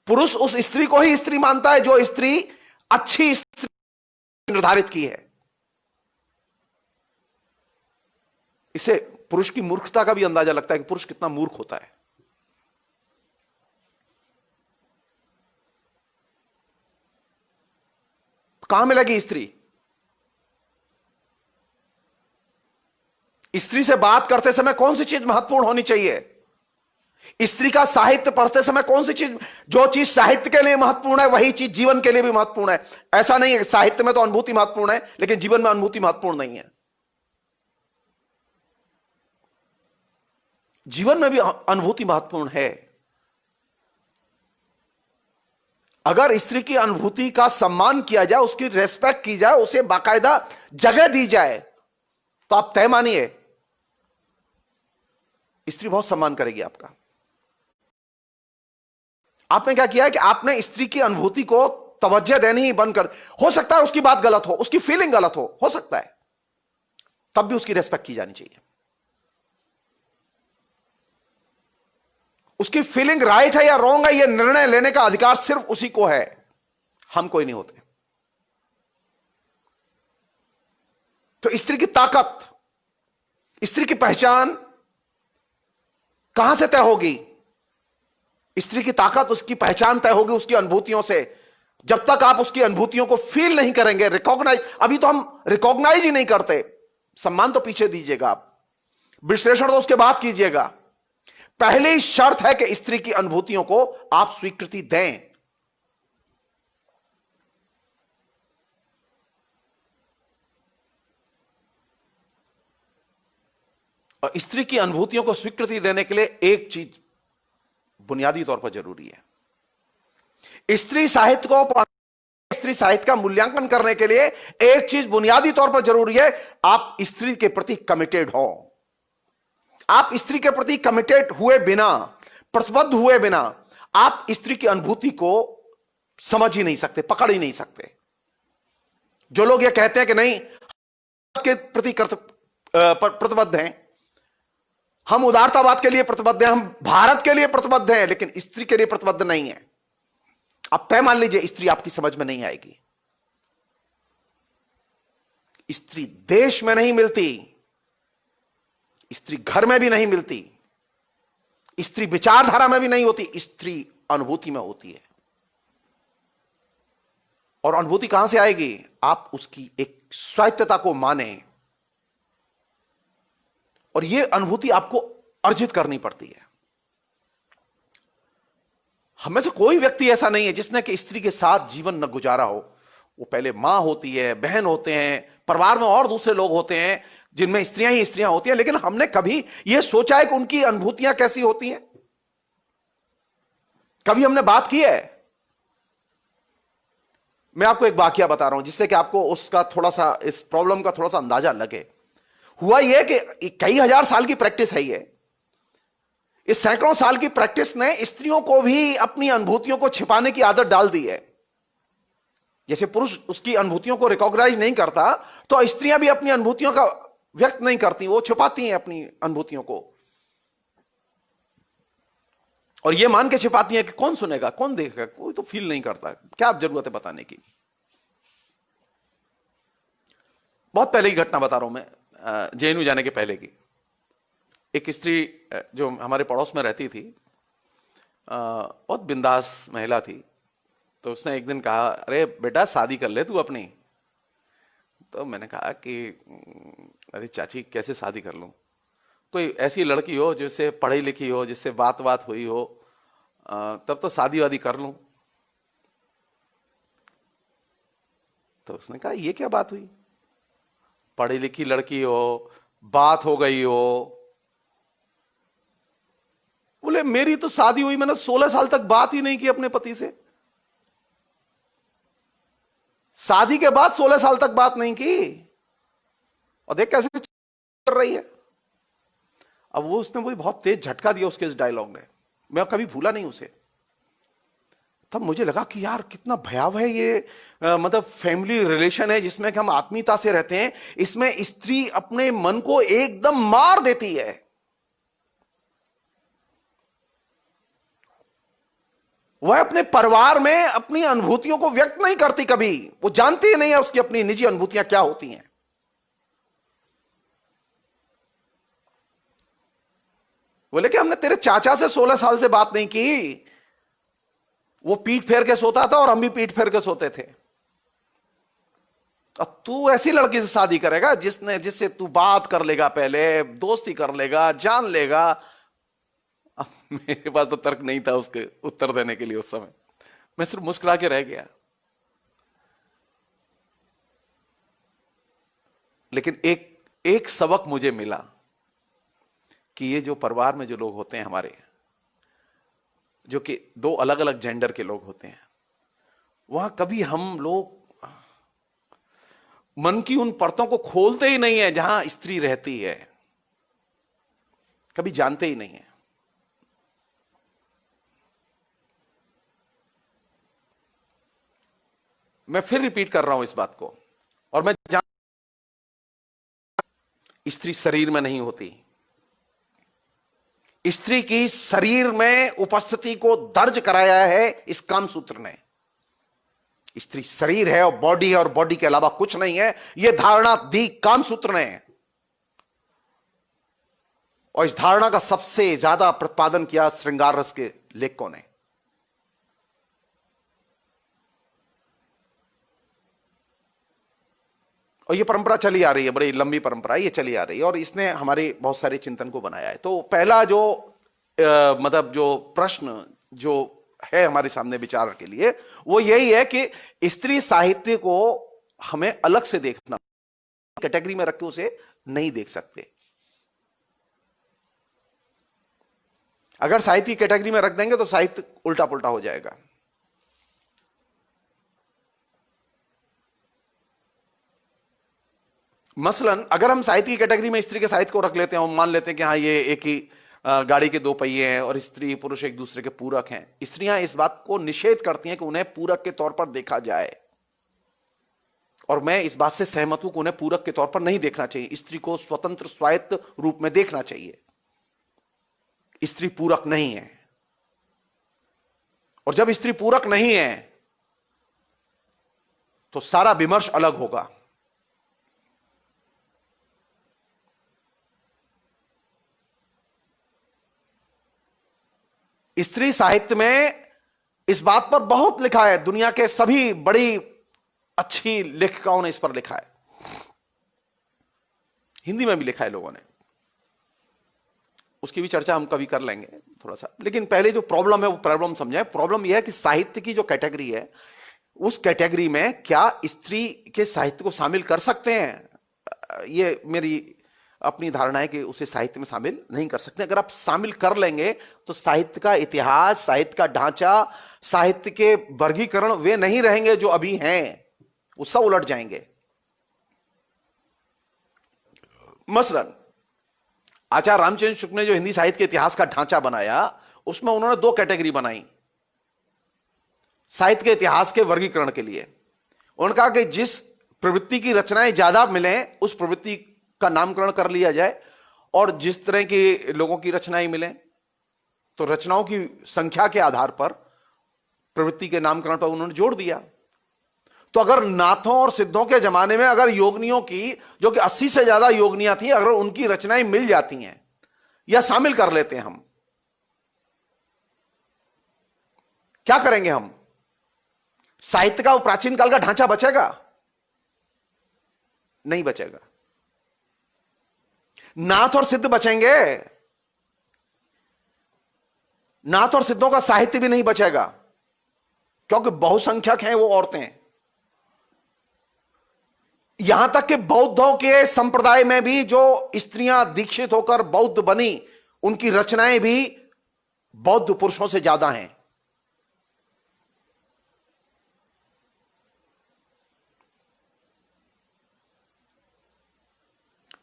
A: पुरुष उस स्त्री को ही स्त्री मानता है जो स्त्री अच्छी स्त्री निर्धारित की है। इससे पुरुष की मूर्खता का भी अंदाजा लगता है कि पुरुष कितना मूर्ख होता है। कहां मिलेगी स्त्री? स्त्री से बात करते समय कौन सी चीज महत्वपूर्ण होनी चाहिए? स्त्री का साहित्य पढ़ते समय कौन सी चीज, जो चीज साहित्य के लिए महत्वपूर्ण है वही चीज जीवन के लिए भी महत्वपूर्ण है। ऐसा नहीं है कि साहित्य में तो अनुभूति महत्वपूर्ण है लेकिन जीवन में अनुभूति महत्वपूर्ण नहीं है। जीवन में भी अनुभूति महत्वपूर्ण है। अगर स्त्री की अनुभूति का सम्मान किया जाए, उसकी रेस्पेक्ट की जाए, उसे बाकायदा जगह दी जाए, तो आप तय मानिए स्त्री बहुत सम्मान करेगी आपका। आपने क्या किया है कि आपने स्त्री की अनुभूति को तवज्जो देनी ही बंद कर। हो सकता है उसकी बात गलत हो, उसकी फीलिंग गलत हो सकता है, तब भी उसकी रेस्पेक्ट की जानी चाहिए। उसकी फीलिंग राइट है या रॉन्ग है, यह निर्णय लेने का अधिकार सिर्फ उसी को है, हम कोई नहीं होते। तो स्त्री की ताकत, स्त्री की पहचान कहां से तय होगी? स्त्री की ताकत, उसकी पहचान तय होगी उसकी अनुभूतियों से। जब तक आप उसकी अनुभूतियों को फील नहीं करेंगे, रिकॉग्नाइज, अभी तो हम रिकॉग्नाइज ही नहीं करते। सम्मान तो पीछे दीजिएगा, आप विश्लेषण तो उसके बाद कीजिएगा। पहली शर्त है कि स्त्री की अनुभूतियों को आप स्वीकृति दें। और स्त्री की अनुभूतियों को स्वीकृति देने के लिए एक चीज बुनियादी तौर पर जरूरी है। स्त्री साहित्य को, स्त्री साहित्य का मूल्यांकन करने के लिए एक चीज बुनियादी तौर पर जरूरी है, आप स्त्री के प्रति कमिटेड हो। आप स्त्री के प्रति कमिटेड हुए बिना, प्रतिबद्ध हुए बिना, आप स्त्री की अनुभूति को समझ ही नहीं सकते, पकड़ ही नहीं सकते। जो लोग ये कहते हैं कि नहीं के प्रति प्रतिबद्ध हैं, हम उदारतावाद के लिए प्रतिबद्ध हैं, हम भारत के लिए प्रतिबद्ध हैं, लेकिन स्त्री के लिए प्रतिबद्ध नहीं है, आप तय मान लीजिए स्त्री आपकी समझ में नहीं आएगी। स्त्री देश में नहीं मिलती, स्त्री घर में भी नहीं मिलती, स्त्री विचारधारा में भी नहीं होती, स्त्री अनुभूति में होती है। और अनुभूति कहां से आएगी? आप उसकी एक स्वायत्तता को माने, और यह अनुभूति आपको अर्जित करनी पड़ती है। हमें से कोई व्यक्ति ऐसा नहीं है जिसने कि स्त्री के साथ जीवन न गुजारा हो। वो पहले मां होती है, बहन होते हैं, परिवार में और दूसरे लोग होते हैं जिनमें स्त्रियां ही स्त्रियां होती हैं, लेकिन हमने कभी यह सोचा है कि उनकी अनुभूतियां कैसी होती हैं? कभी हमने बात की है? मैं आपको एक वाकया बता रहा हूं जिससे कि आपको उसका थोड़ा सा, इस प्रॉब्लम का थोड़ा सा अंदाजा लगे। हुआ यह कि कई हजार साल की प्रैक्टिस है ये। इस सैकड़ों साल की प्रैक्टिस ने स्त्रियों को भी अपनी अनुभूतियों को छिपाने की आदत डाल दी है। जैसे पुरुष उसकी अनुभूतियों को रिकॉग्नाइज नहीं करता, तो स्त्रियां भी अपनी अनुभूतियों का व्यक्त नहीं करती, वो छिपाती हैं अपनी अनुभूतियों को, और ये मान के छिपाती हैं कि कौन सुनेगा, कौन देखेगा, कोई तो फील नहीं करता, क्या जरूरत है बताने की। बहुत पहले की घटना बता रहा हूं मैं, जेएनयू जाने के पहले की। एक स्त्री जो हमारे पड़ोस में रहती थी, बहुत बिंदास महिला थी, तो उसने एक दिन कहा, अरे बेटा शादी कर ले तू अपनी। तो मैंने कहा कि अरे चाची कैसे शादी कर लूं? कोई ऐसी लड़की हो जिससे पढ़ी लिखी हो, जिससे बात बात हुई हो, तब तो शादी वादी कर लूं। तो उसने कहा ये क्या बात हुई, पढ़ी लिखी लड़की हो, बात हो गई हो। बोले मेरी तो शादी हुई, मैंने 16 साल तक बात ही नहीं की अपने पति से। शादी के बाद 16 साल तक बात नहीं की, और देख कैसे कर रही है। अब वो उसने मुझे बहुत तेज झटका दिया उसके इस डायलॉग ने, मैं कभी भूला नहीं उसे। तब मुझे लगा कि यार कितना भयावह है ये, मतलब फैमिली रिलेशन है जिसमें कि हम आत्मीयता से रहते हैं, इसमें स्त्री अपने मन को एकदम मार देती है। वह अपने परिवार में अपनी अनुभूतियों को व्यक्त नहीं करती, कभी वो जानती ही नहीं है उसकी अपनी निजी अनुभूतियां क्या होती हैं। बोले कि हमने तेरे चाचा से 16 साल से बात नहीं की, वो पीठ फेर के सोता था और हम भी पीठ फेर के सोते थे। अब तू ऐसी लड़की से शादी करेगा जिससे तू बात कर लेगा, पहले दोस्ती कर लेगा, जान लेगा। अब मेरे पास तो तर्क नहीं था उसके उत्तर देने के लिए उस समय, मैं सिर्फ मुस्कुरा के रह गया। लेकिन एक सबक मुझे मिला कि ये जो परिवार में जो लोग होते हैं हमारे, जो कि दो अलग अलग जेंडर के लोग होते हैं, वहां कभी हम लोग मन की उन परतों को खोलते ही नहीं है जहां स्त्री रहती है, कभी जानते ही नहीं है। मैं फिर रिपीट कर रहा हूं इस बात को, और मैं स्त्री शरीर में नहीं होती। स्त्री की शरीर में उपस्थिति को दर्ज कराया है इस कामसूत्र ने। स्त्री शरीर है और बॉडी है, और बॉडी के अलावा कुछ नहीं है, यह धारणा दी कामसूत्र ने। और इस धारणा का सबसे ज्यादा प्रतिपादन किया श्रृंगार रस के लेखकों ने। और ये परंपरा चली आ रही है, बड़ी लंबी परंपरा ये चली आ रही है, और इसने हमारे बहुत सारे चिंतन को बनाया है। तो पहला जो मतलब जो प्रश्न जो है हमारे सामने विचार के लिए, वो यही है कि स्त्री साहित्य को हमें अलग से देखना, कैटेगरी में रख के उसे नहीं देख सकते। अगर साहित्य की कैटेगरी में रख देंगे तो साहित्य उल्टा पुल्टा हो जाएगा। मसलन अगर हम साहित्य की कैटेगरी में स्त्री के साहित्य को रख लेते हैं, हम मान लेते हैं कि हाँ ये एक ही गाड़ी के दो पहिए हैं और स्त्री पुरुष एक दूसरे के पूरक हैं। स्त्रियां इस बात को निषेध करती हैं कि उन्हें पूरक के तौर पर देखा जाए, और मैं इस बात से सहमत हूं कि उन्हें पूरक के तौर पर नहीं देखना चाहिए। स्त्री को स्वतंत्र स्वायत्त रूप में देखना चाहिए। स्त्री पूरक नहीं है, और जब स्त्री पूरक नहीं है तो सारा विमर्श अलग होगा। स्त्री साहित्य में इस बात पर बहुत लिखा है, दुनिया के सभी बड़ी अच्छी लेखिकाओं ने इस पर लिखा है, हिंदी में भी लिखा है लोगों ने, उसकी भी चर्चा हम कभी कर लेंगे थोड़ा सा। लेकिन पहले जो प्रॉब्लम है वो प्रॉब्लम समझें। प्रॉब्लम यह है कि साहित्य की जो कैटेगरी है, उस कैटेगरी में क्या स्त्री के साहित्य को शामिल कर सकते हैं? ये मेरी अपनी धारणा है कि उसे साहित्य में शामिल नहीं कर सकते। अगर आप शामिल कर लेंगे तो साहित्य का इतिहास, साहित्य का ढांचा, साहित्य के वर्गीकरण वे नहीं रहेंगे जो अभी हैं, वो सब उलट जाएंगे। मसलन आचार्य रामचंद्र शुक्ल ने जो हिंदी साहित्य के इतिहास का ढांचा बनाया, उसमें उन्होंने दो कैटेगरी बनाई साहित्य के इतिहास के वर्गीकरण के लिए। उन्होंने कहा कि जिस प्रवृत्ति की रचनाएं ज्यादा मिले उस प्रवृत्ति का नामकरण कर लिया जाए, और जिस तरह की लोगों की रचनाएं मिले तो रचनाओं की संख्या के आधार पर प्रवृत्ति के नामकरण पर उन्होंने जोड़ दिया। तो अगर नाथों और सिद्धों के जमाने में अगर योगनियों की, जो कि 80 से ज्यादा योगनियां थी, अगर उनकी रचनाएं मिल जाती हैं या शामिल कर लेते हैं हम, क्या करेंगे हम? साहित्य का वो प्राचीन काल का ढांचा बचेगा? नहीं बचेगा। नाथ और सिद्ध बचेंगे, नाथ और सिद्धों का साहित्य भी नहीं बचेगा, क्योंकि बहुसंख्यक हैं वो औरतें। यहां तक कि बौद्धों के संप्रदाय में भी जो स्त्रियां दीक्षित होकर बौद्ध बनी, उनकी रचनाएं भी बौद्ध पुरुषों से ज्यादा हैं।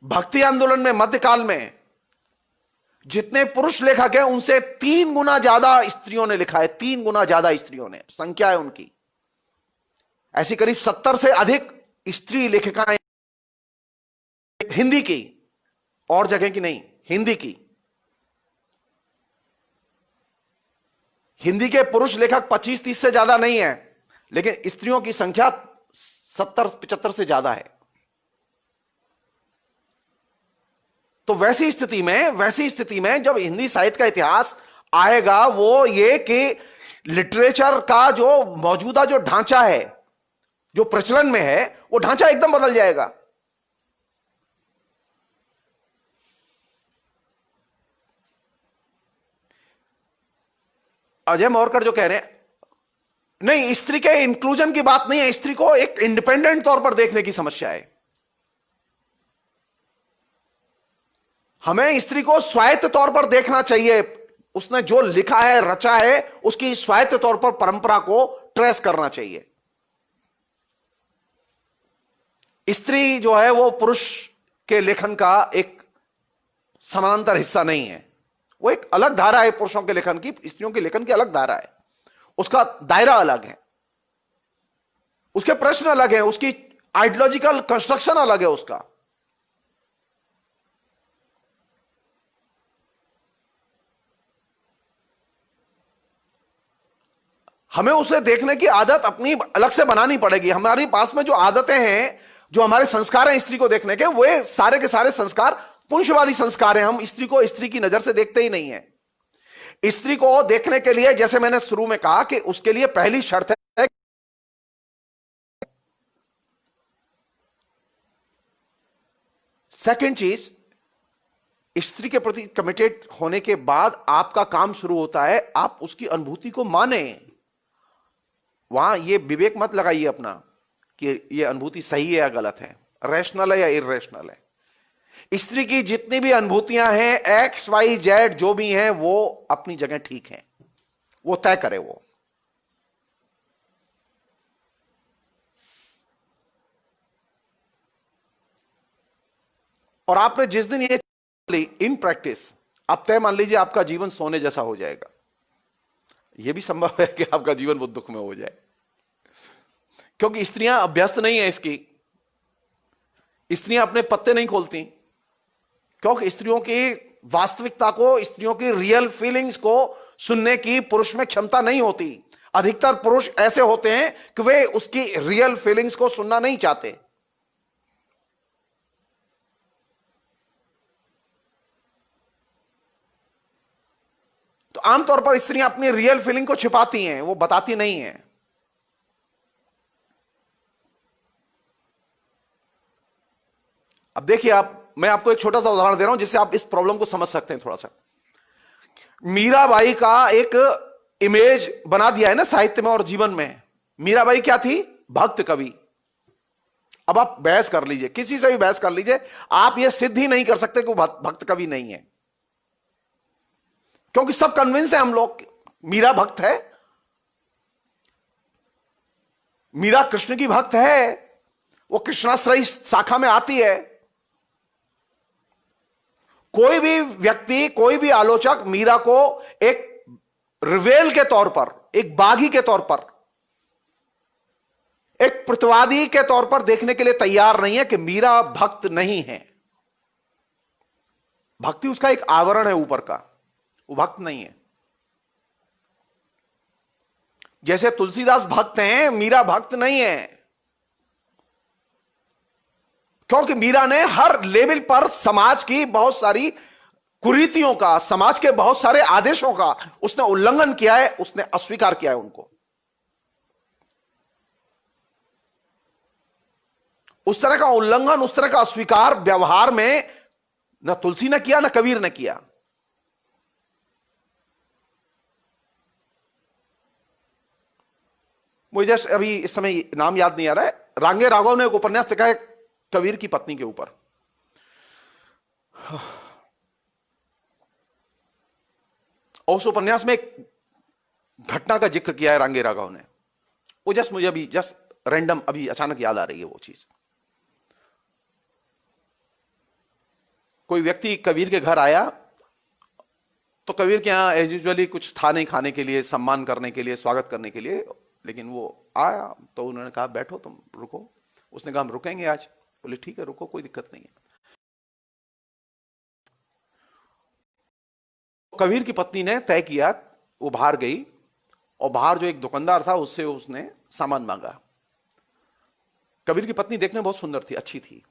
A: भक्ति आंदोलन में मध्यकाल में जितने पुरुष लेखक हैं उनसे 3 गुना ज्यादा स्त्रियों ने लिखा है। 3 गुना ज्यादा स्त्रियों ने, संख्या है उनकी ऐसी करीब 70 से अधिक स्त्री लेखिकाएं हिंदी की, और जगह की नहीं, हिंदी की। हिंदी के पुरुष लेखक 25-30 से ज्यादा नहीं है, लेकिन स्त्रियों की संख्या 70-75 से ज्यादा है। तो वैसी स्थिति में जब हिंदी साहित्य का इतिहास आएगा, वो ये कि लिटरेचर का जो मौजूदा जो ढांचा है, जो प्रचलन में है, वो ढांचा एकदम बदल जाएगा। अजय मोरकर जो कह रहे हैं, नहीं, स्त्री के इंक्लूजन की बात नहीं है, स्त्री को एक इंडिपेंडेंट तौर पर देखने की समस्या है। हमें स्त्री को स्वायत्त तौर पर देखना चाहिए। उसने जो लिखा है, रचा है, उसकी स्वायत्त तौर पर परंपरा को ट्रेस करना चाहिए। स्त्री जो है वो पुरुष के लेखन का एक समानांतर हिस्सा नहीं है, वो एक अलग धारा है पुरुषों के लेखन की, स्त्रियों के लेखन की अलग धारा है, उसका दायरा अलग है, उसके प्रश्न अलग है, उसकी आइडियोलॉजिकल कंस्ट्रक्शन अलग है उसका। हमें उसे देखने की आदत अपनी अलग से बनानी पड़ेगी। हमारे पास में जो आदतें हैं, जो हमारे संस्कार हैं स्त्री को देखने के, वे सारे के सारे संस्कार पुंजवादी संस्कार हैं। हम स्त्री को स्त्री की नजर से देखते ही नहीं है। स्त्री को देखने के लिए, जैसे मैंने शुरू में कहा, कि उसके लिए पहली शर्त है, सेकंड चीज, स्त्री के प्रति कमिटेड होने के बाद आपका काम शुरू होता है, आप उसकी अनुभूति को माने। वहां ये विवेक मत लगाइए अपना कि ये अनुभूति सही है या गलत है, रैशनल है या इरेशनल है। स्त्री की जितनी भी अनुभूतियां हैं, एक्स वाई जेड जो भी हैं, वो अपनी जगह ठीक हैं, वो तय करे वो। और आपने जिस दिन ये इन प्रैक्टिस, आप तय मान लीजिए आपका जीवन सोने जैसा हो जाएगा। यह भी संभव है कि आपका जीवन बहुत दुख में हो जाए, क्योंकि स्त्रियां अभ्यस्त नहीं है इसकी। स्त्रियां अपने पत्ते नहीं खोलती, क्योंकि स्त्रियों की वास्तविकता को, स्त्रियों की रियल फीलिंग्स को सुनने की पुरुष में क्षमता नहीं होती। अधिकतर पुरुष ऐसे होते हैं कि वे उसकी रियल फीलिंग्स को सुनना नहीं चाहते। तो आमतौर पर स्त्रियां अपनी रियल फीलिंग को छिपाती हैं, वो बताती नहीं हैं। अब देखिए, मैं आपको एक छोटा सा उदाहरण दे रहा हूं जिससे आप इस प्रॉब्लम को समझ सकते हैं थोड़ा सा। मीराबाई का एक इमेज बना दिया है ना साहित्य में और जीवन में। मीराबाई क्या थी? भक्त कवि। अब आप बहस कर लीजिए, किसी से भी बहस कर लीजिए, आप यह सिद्ध ही नहीं कर सकते कि वो भक्त कवि नहीं है, क्योंकि सब कन्विंस है हम लोग मीरा भक्त है, मीरा कृष्ण की भक्त है, वो कृष्णाश्रयी शाखा में आती है। कोई भी व्यक्ति, कोई भी आलोचक मीरा को एक रिवेल के तौर पर, एक बागी के तौर पर, एक प्रतिवादी के तौर पर देखने के लिए तैयार नहीं है कि मीरा भक्त नहीं है। भक्ति उसका एक आवरण है ऊपर का, वो भक्त नहीं है। जैसे तुलसीदास भक्त हैं, मीरा भक्त नहीं है, क्योंकि मीरा ने हर लेवल पर समाज की बहुत सारी कुरीतियों का, समाज के बहुत सारे आदेशों का उसने उल्लंघन किया है, उसने अस्वीकार किया है उनको। उस तरह का उल्लंघन, उस तरह का अस्वीकार व्यवहार में न तुलसी ने किया, न कबीर ने किया। मुझे अभी इस समय नाम याद नहीं आ रहा है, रांगे राघव ने एक उपन्यास लिखा है कबीर की पत्नी के ऊपर। और उस उपन्यास में एक घटना का जिक्र किया है रांगे राघव ने। वो मुझे अभी रैंडम अभी अचानक याद आ रही है वो चीज। कोई व्यक्ति कबीर के घर आया, तो कबीर के यहां एज यूजुअली कुछ था नहीं खाने के लिए, सम्मान करने के लिए, स्वागत करने के लिए। लेकिन वो आया तो उन्होंने कहा बैठो, तुम रुको। उसने कहा हम रुकेंगे आज। बोले ठीक है रुको, कोई दिक्कत नहीं है। कबीर की पत्नी ने तय किया, वो बाहर गई और बाहर जो एक दुकानदार था उससे उसने सामान मांगा। कबीर की पत्नी देखने में बहुत सुंदर थी, अच्छी थी।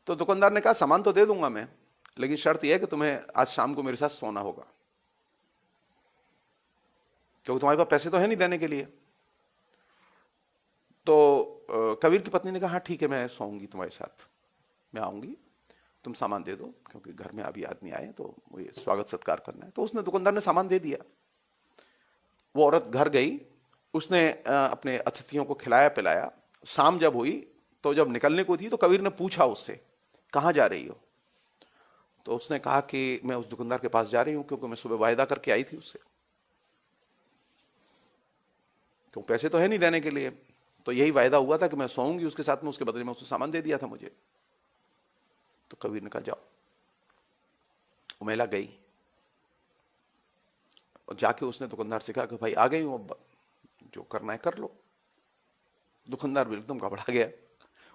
A: तो दुकानदार ने कहा सामान तो दे दूंगा मैं, लेकिन शर्त यह है कि तुम्हें आज शाम को मेरे साथ सोना होगा, क्योंकि तुम्हारे पास पैसे तो है नहीं देने के लिए। तो कबीर की पत्नी ने कहा हाँ ठीक है, मैं सोऊंगी तुम्हारे साथ, मैं आऊंगी, तुम सामान दे दो, क्योंकि घर में अभी आदमी आए तो मुझे स्वागत सत्कार करना है। तो उसने, दुकानदार ने सामान दे दिया। वो औरत घर गई, उसने अपने अतिथियों को खिलाया पिलाया। शाम जब हुई तो जब निकलने को थी तो कबीर ने पूछा उससे कहां जा रही हो? तो उसने कहा कि मैं उस दुकानदार के पास जा रही हूं, क्योंकि मैं सुबह वायदा करके आई थी उससे, क्यों पैसे तो है नहीं देने के लिए, तो यही वायदा हुआ था कि मैं सोऊंगी उसके साथ में, उसके बदले में उसने सामान दे दिया था मुझे। तो कबीर ने कहा जाओ। वो महिला गई और जाके उसने दुकानदार से कहा कि भाई आ गई हूं, अब जो करना है कर लो। दुकानदार भी एकदम घबरा गया,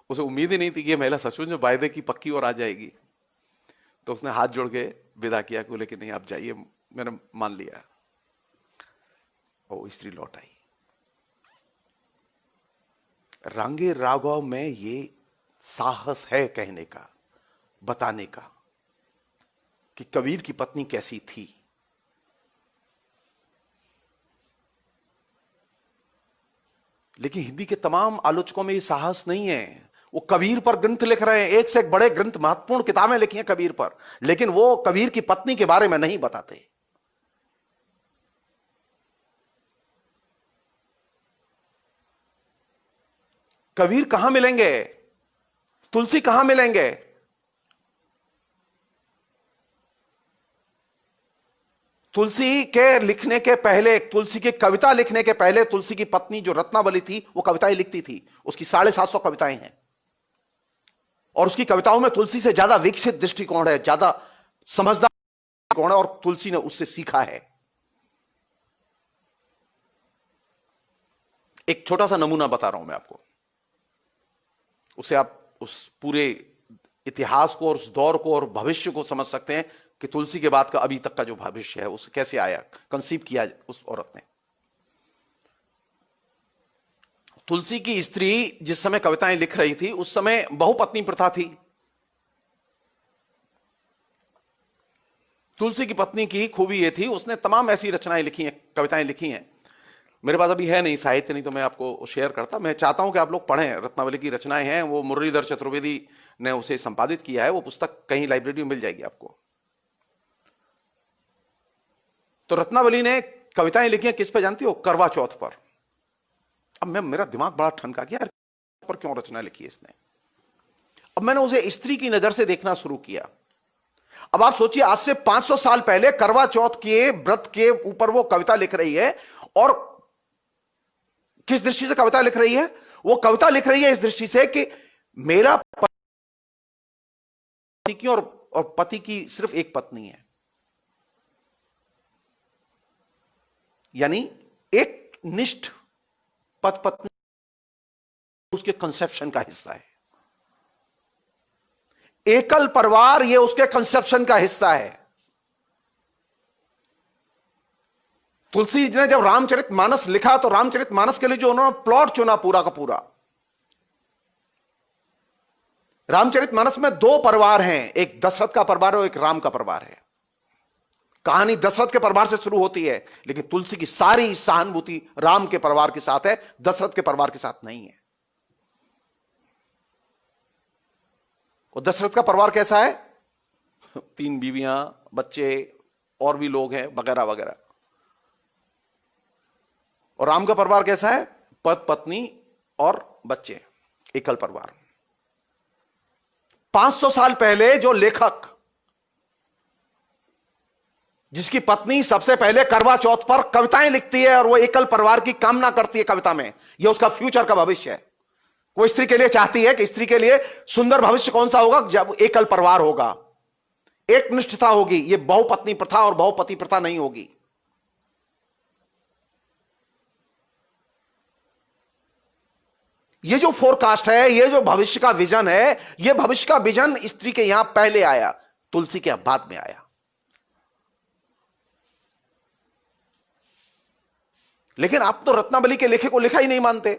A: उसे उम्मीद ही नहीं थी कि ये महिला सचमुच में वायदे की पक्की और आ जाएगी। तो उसने हाथ जोड़ के विदा किया, बोले कि नहीं आप जाइए, मैंने मान लिया। और स्त्री लौट आई। रांगे राघव में ये साहस है कहने का, बताने का कि कबीर की पत्नी कैसी थी। लेकिन हिंदी के तमाम आलोचकों में ये साहस नहीं है। वो कबीर पर ग्रंथ लिख रहे हैं, एक से एक बड़े ग्रंथ, महत्वपूर्ण किताबें लिखी हैं कबीर पर, लेकिन वो कबीर की पत्नी के बारे में नहीं बताते। कबीर कहां मिलेंगे? तुलसी कहां मिलेंगे? तुलसी के लिखने के पहले, तुलसी की कविता लिखने के पहले, तुलसी की पत्नी जो रत्नावली थी वो कविताएं लिखती थी। उसकी 750 कविताएं हैं और उसकी कविताओं में तुलसी से ज्यादा विकसित दृष्टिकोण है, ज्यादा समझदार दृष्टिकोण है, और तुलसी ने उससे सीखा है। एक छोटा सा नमूना बता रहा हूं मैं आपको, उसे आप उस पूरे इतिहास को और उस दौर को और भविष्य को समझ सकते हैं कि तुलसी के बाद का अभी तक का जो भविष्य है उसे कैसे आया, कंसीव किया उस औरत ने। तुलसी की स्त्री जिस समय कविताएं लिख रही थी उस समय बहुपत्नी प्रथा थी। तुलसी की पत्नी की खूबी यह थी, उसने तमाम ऐसी रचनाएं लिखी हैं, कविताएं लिखी हैं। मेरे पास अभी है नहीं साहित्य, नहीं तो मैं आपको शेयर करता। मैं चाहता हूं कि आप लोग पढ़ें, रत्नावली की रचनाएं हैं, वो मुरलीधर चतुर्वेदी ने उसे संपादित किया है। वो पुस्तक कहीं लाइब्रेरी में मिल जाएगी आपको। तो रत्नावली ने कविताएं लिखी हैं किस पे जानती हो? करवा चौथ पर। अब मेरा दिमाग बड़ा ठनका कि यार पर क्यों रचना लिखी है इसने। अब मैंने उसे स्त्री की नजर से देखना शुरू किया। अब आप सोचिए, आज से 500 साल पहले करवा चौथ के व्रत के ऊपर वो कविता लिख रही है, और किस दृष्टि से कविता लिख रही है? वो कविता लिख रही है इस दृष्टि से कि मेरा पति की और पति की सिर्फ एक पत्नी है, यानी एक निष्ठ पति पत्नी उसके कंसेप्शन का हिस्सा है। एकल परिवार ये उसके कंसेप्शन का हिस्सा है। तुलसी जी ने जब रामचरितमानस लिखा तो रामचरितमानस के लिए जो उन्होंने प्लॉट चुना पूरा का पूरा, रामचरितमानस में दो परिवार हैं, एक दशरथ का परिवार है और एक राम का परिवार है। कहानी दशरथ के परिवार से शुरू होती है, लेकिन तुलसी की सारी सहानुभूति राम के परिवार के साथ है, दशरथ के परिवार के साथ नहीं है। और दशरथ का परिवार कैसा है? 3 बीवियां, बच्चे और भी लोग हैं वगैरह वगैरह। और राम का परिवार कैसा है? पति पत्नी और बच्चे, एकल परिवार। 500 साल पहले जो लेखक, जिसकी पत्नी सबसे पहले करवा चौथ पर कविताएं लिखती है और वो एकल परिवार की कामना करती है कविता में, यह उसका फ्यूचर का भविष्य है। वो स्त्री के लिए चाहती है कि स्त्री के लिए सुंदर भविष्य कौन सा होगा? जब एकल परिवार होगा, एक निष्ठता होगी, ये बहुपत्नी प्रथा और बहुपति प्रथा नहीं होगी। ये जो फोरकास्ट है, ये जो भविष्य का विजन है, ये भविष्य का विजन स्त्री के यहां पहले आया, तुलसी के बाद में आया। लेकिन आप तो रत्नावली के लेखे को लिखा ही नहीं मानते,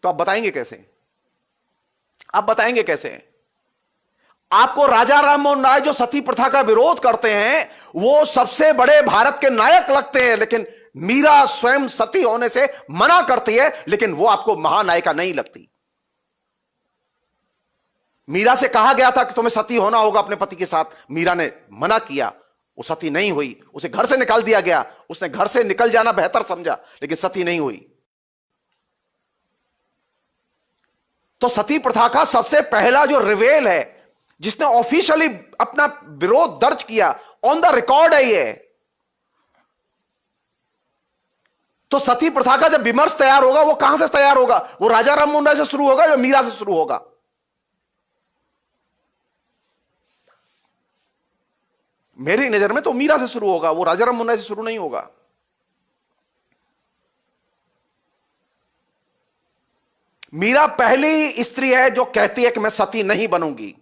A: तो आप बताएंगे कैसे? आप बताएंगे कैसे? आपको राजा राममोहन राय जो सती प्रथा का विरोध करते हैं वो सबसे बड़े भारत के नायक लगते हैं, लेकिन मीरा स्वयं सती होने से मना करती है, लेकिन वो आपको महानायिका नहीं लगती। मीरा से कहा गया था कि तुम्हें सती होना होगा अपने पति के साथ, मीरा ने मना किया, वो सती नहीं हुई, उसे घर से निकाल दिया गया। उसने घर से निकल जाना बेहतर समझा, लेकिन सती नहीं हुई। तो सती प्रथा का सबसे पहला जो रिवेल है, जिसने ऑफिशियली अपना विरोध दर्ज किया, ऑन द रिकॉर्ड है ये। तो सती प्रथा का जब विमर्श तैयार होगा, वो कहां से तैयार होगा? वो राजा राममोहन राय से शुरू होगा या मीरा से शुरू होगा? मेरी नजर में तो मीरा से शुरू होगा, वो राजा राममोहन राय से शुरू नहीं होगा। मीरा पहली स्त्री है जो कहती है कि मैं सती नहीं बनूंगी।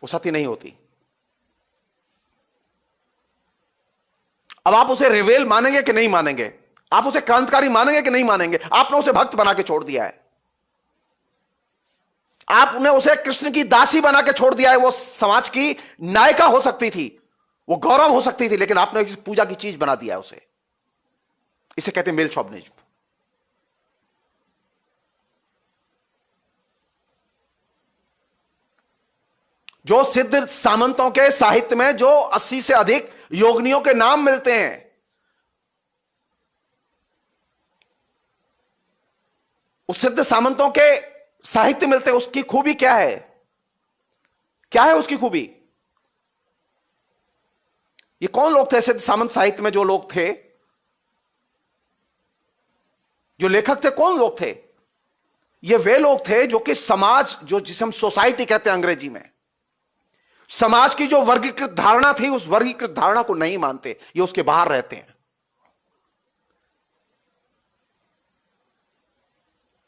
A: वो सती नहीं होती। अब आप उसे रिवेल मानेंगे कि नहीं मानेंगे? आप उसे क्रांतिकारी मानेंगे कि नहीं मानेंगे? आपने उसे भक्त बना के छोड़ दिया है, आपने उसे कृष्ण की दासी बना के छोड़ दिया है। वो समाज की नायिका हो सकती थी, वो गौरव हो सकती थी, लेकिन आपने पूजा की चीज बना दिया है उसे। इसे कहते हैं मेल शॉविनिज्म। जो सिद्ध सामंतों के साहित्य में जो 80 से अधिक योगिनियों के नाम मिलते हैं, उस सिद्ध सामंतों के साहित्य मिलते हैं, उसकी खूबी क्या है?
B: क्या है उसकी खूबी? ये कौन लोग थे सिद्ध सामंत साहित्य में जो लोग थे, जो लेखक थे, कौन लोग थे? ये वे लोग थे जो कि समाज, जो जिसे हम सोसाइटी कहते हैं अंग्रेजी में, समाज की जो वर्गीकृत धारणा थी उस वर्गीकृत धारणा को नहीं मानते, ये उसके बाहर रहते हैं।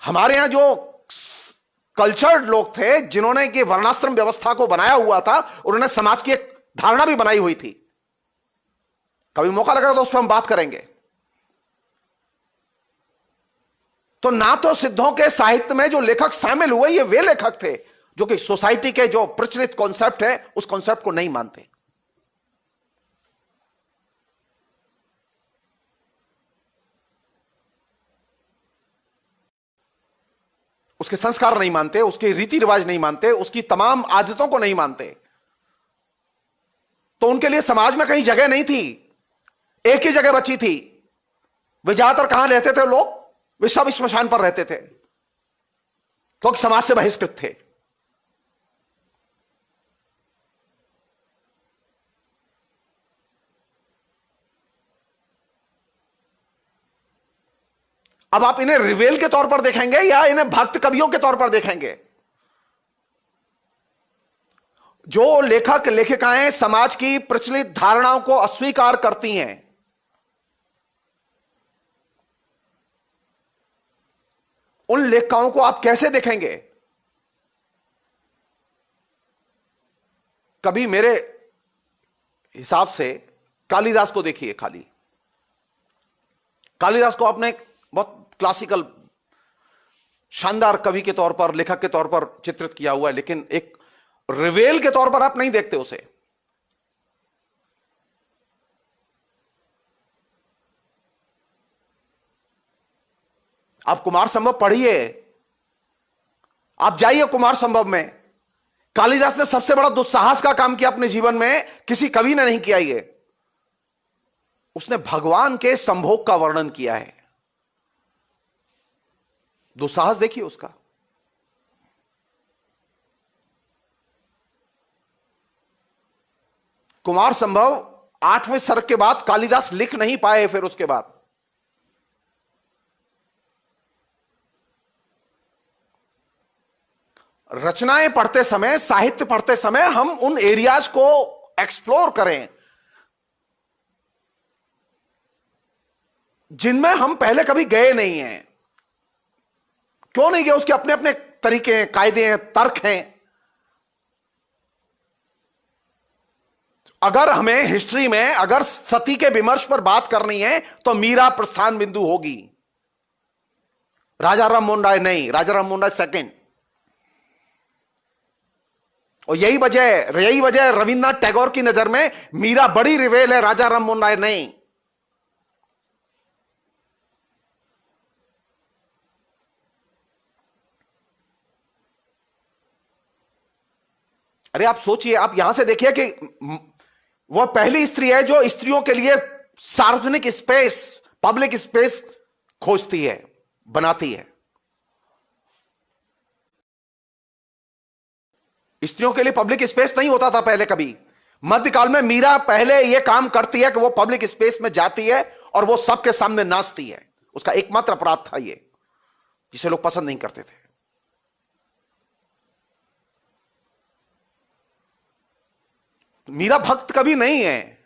B: हमारे यहां जो कल्चर्ड लोग थे, जिन्होंने कि वर्णाश्रम व्यवस्था को बनाया हुआ था, उन्होंने समाज की एक धारणा भी बनाई हुई थी। कभी मौका लगा तो उस पर हम बात करेंगे। तो ना तो सिद्धों के साहित्य में जो लेखक शामिल हुए, ये वे लेखक थे जो कि सोसाइटी के जो प्रचलित कॉन्सेप्ट है उस कॉन्सेप्ट को नहीं मानते। उसके संस्कार नहीं मानते, उसके रीति रिवाज नहीं मानते, उसकी तमाम आदतों को नहीं मानते। तो उनके लिए समाज में कहीं जगह नहीं थी, एक ही जगह बची थी। वे ज्यादातर कहां रहते थे लोग? वे सब श्मशान पर रहते थे, क्योंकि समाज से बहिष्कृत थे। अब आप इन्हें रिवेल के तौर पर देखेंगे या इन्हें भक्त कवियों के तौर पर देखेंगे? जो लेखक लेखिकाएं समाज की प्रचलित धारणाओं को अस्वीकार करती हैं, उन लेखकों को आप कैसे देखेंगे? कभी मेरे हिसाब से कालिदास को देखिए। खाली कालिदास को आपने बहुत क्लासिकल शानदार कवि के तौर पर, लेखक के तौर पर चित्रित किया हुआ है, लेकिन एक रिवेल के तौर पर आप नहीं देखते उसे। आप कुमार संभव पढ़िए, आप जाइए कुमार संभव में। कालिदास ने सबसे बड़ा दुस्साहस का काम किया अपने जीवन में, किसी कवि ने नहीं किया। ये उसने भगवान के संभोग का वर्णन किया है। दुस्साहस देखिए उसका। कुमार संभव 8वें सर्ग के बाद कालिदास लिख नहीं पाए। फिर उसके बाद रचनाएं पढ़ते समय, साहित्य पढ़ते समय हम उन एरियाज को एक्सप्लोर करें जिनमें हम पहले कभी गए नहीं हैं। क्यों नहीं गए? उसके अपने अपने तरीके हैं, कायदे हैं, तर्क हैं। अगर हमें हिस्ट्री में अगर सती के विमर्श पर बात करनी है तो मीरा प्रस्थान बिंदु होगी, राजा राम मोहन राय नहीं। राजा राम मोहन राय सेकंड। और यही वजह रविन्द्रनाथ टैगोर की नजर में मीरा बड़ी रिवेल है, राजा राम मोहन राय नहीं। अरे आप सोचिए, आप यहां से देखिए कि वह पहली स्त्री है जो स्त्रियों के लिए सार्वजनिक स्पेस, पब्लिक स्पेस खोजती है, बनाती है। स्त्रियों के लिए पब्लिक स्पेस नहीं होता था पहले कभी। मध्यकाल में मीरा पहले यह काम करती है कि वो पब्लिक स्पेस में जाती है और वो सबके सामने नाचती है। उसका एकमात्र अपराध था ये, जिसे लोग पसंद नहीं करते थे। मीरा भक्त कभी नहीं है।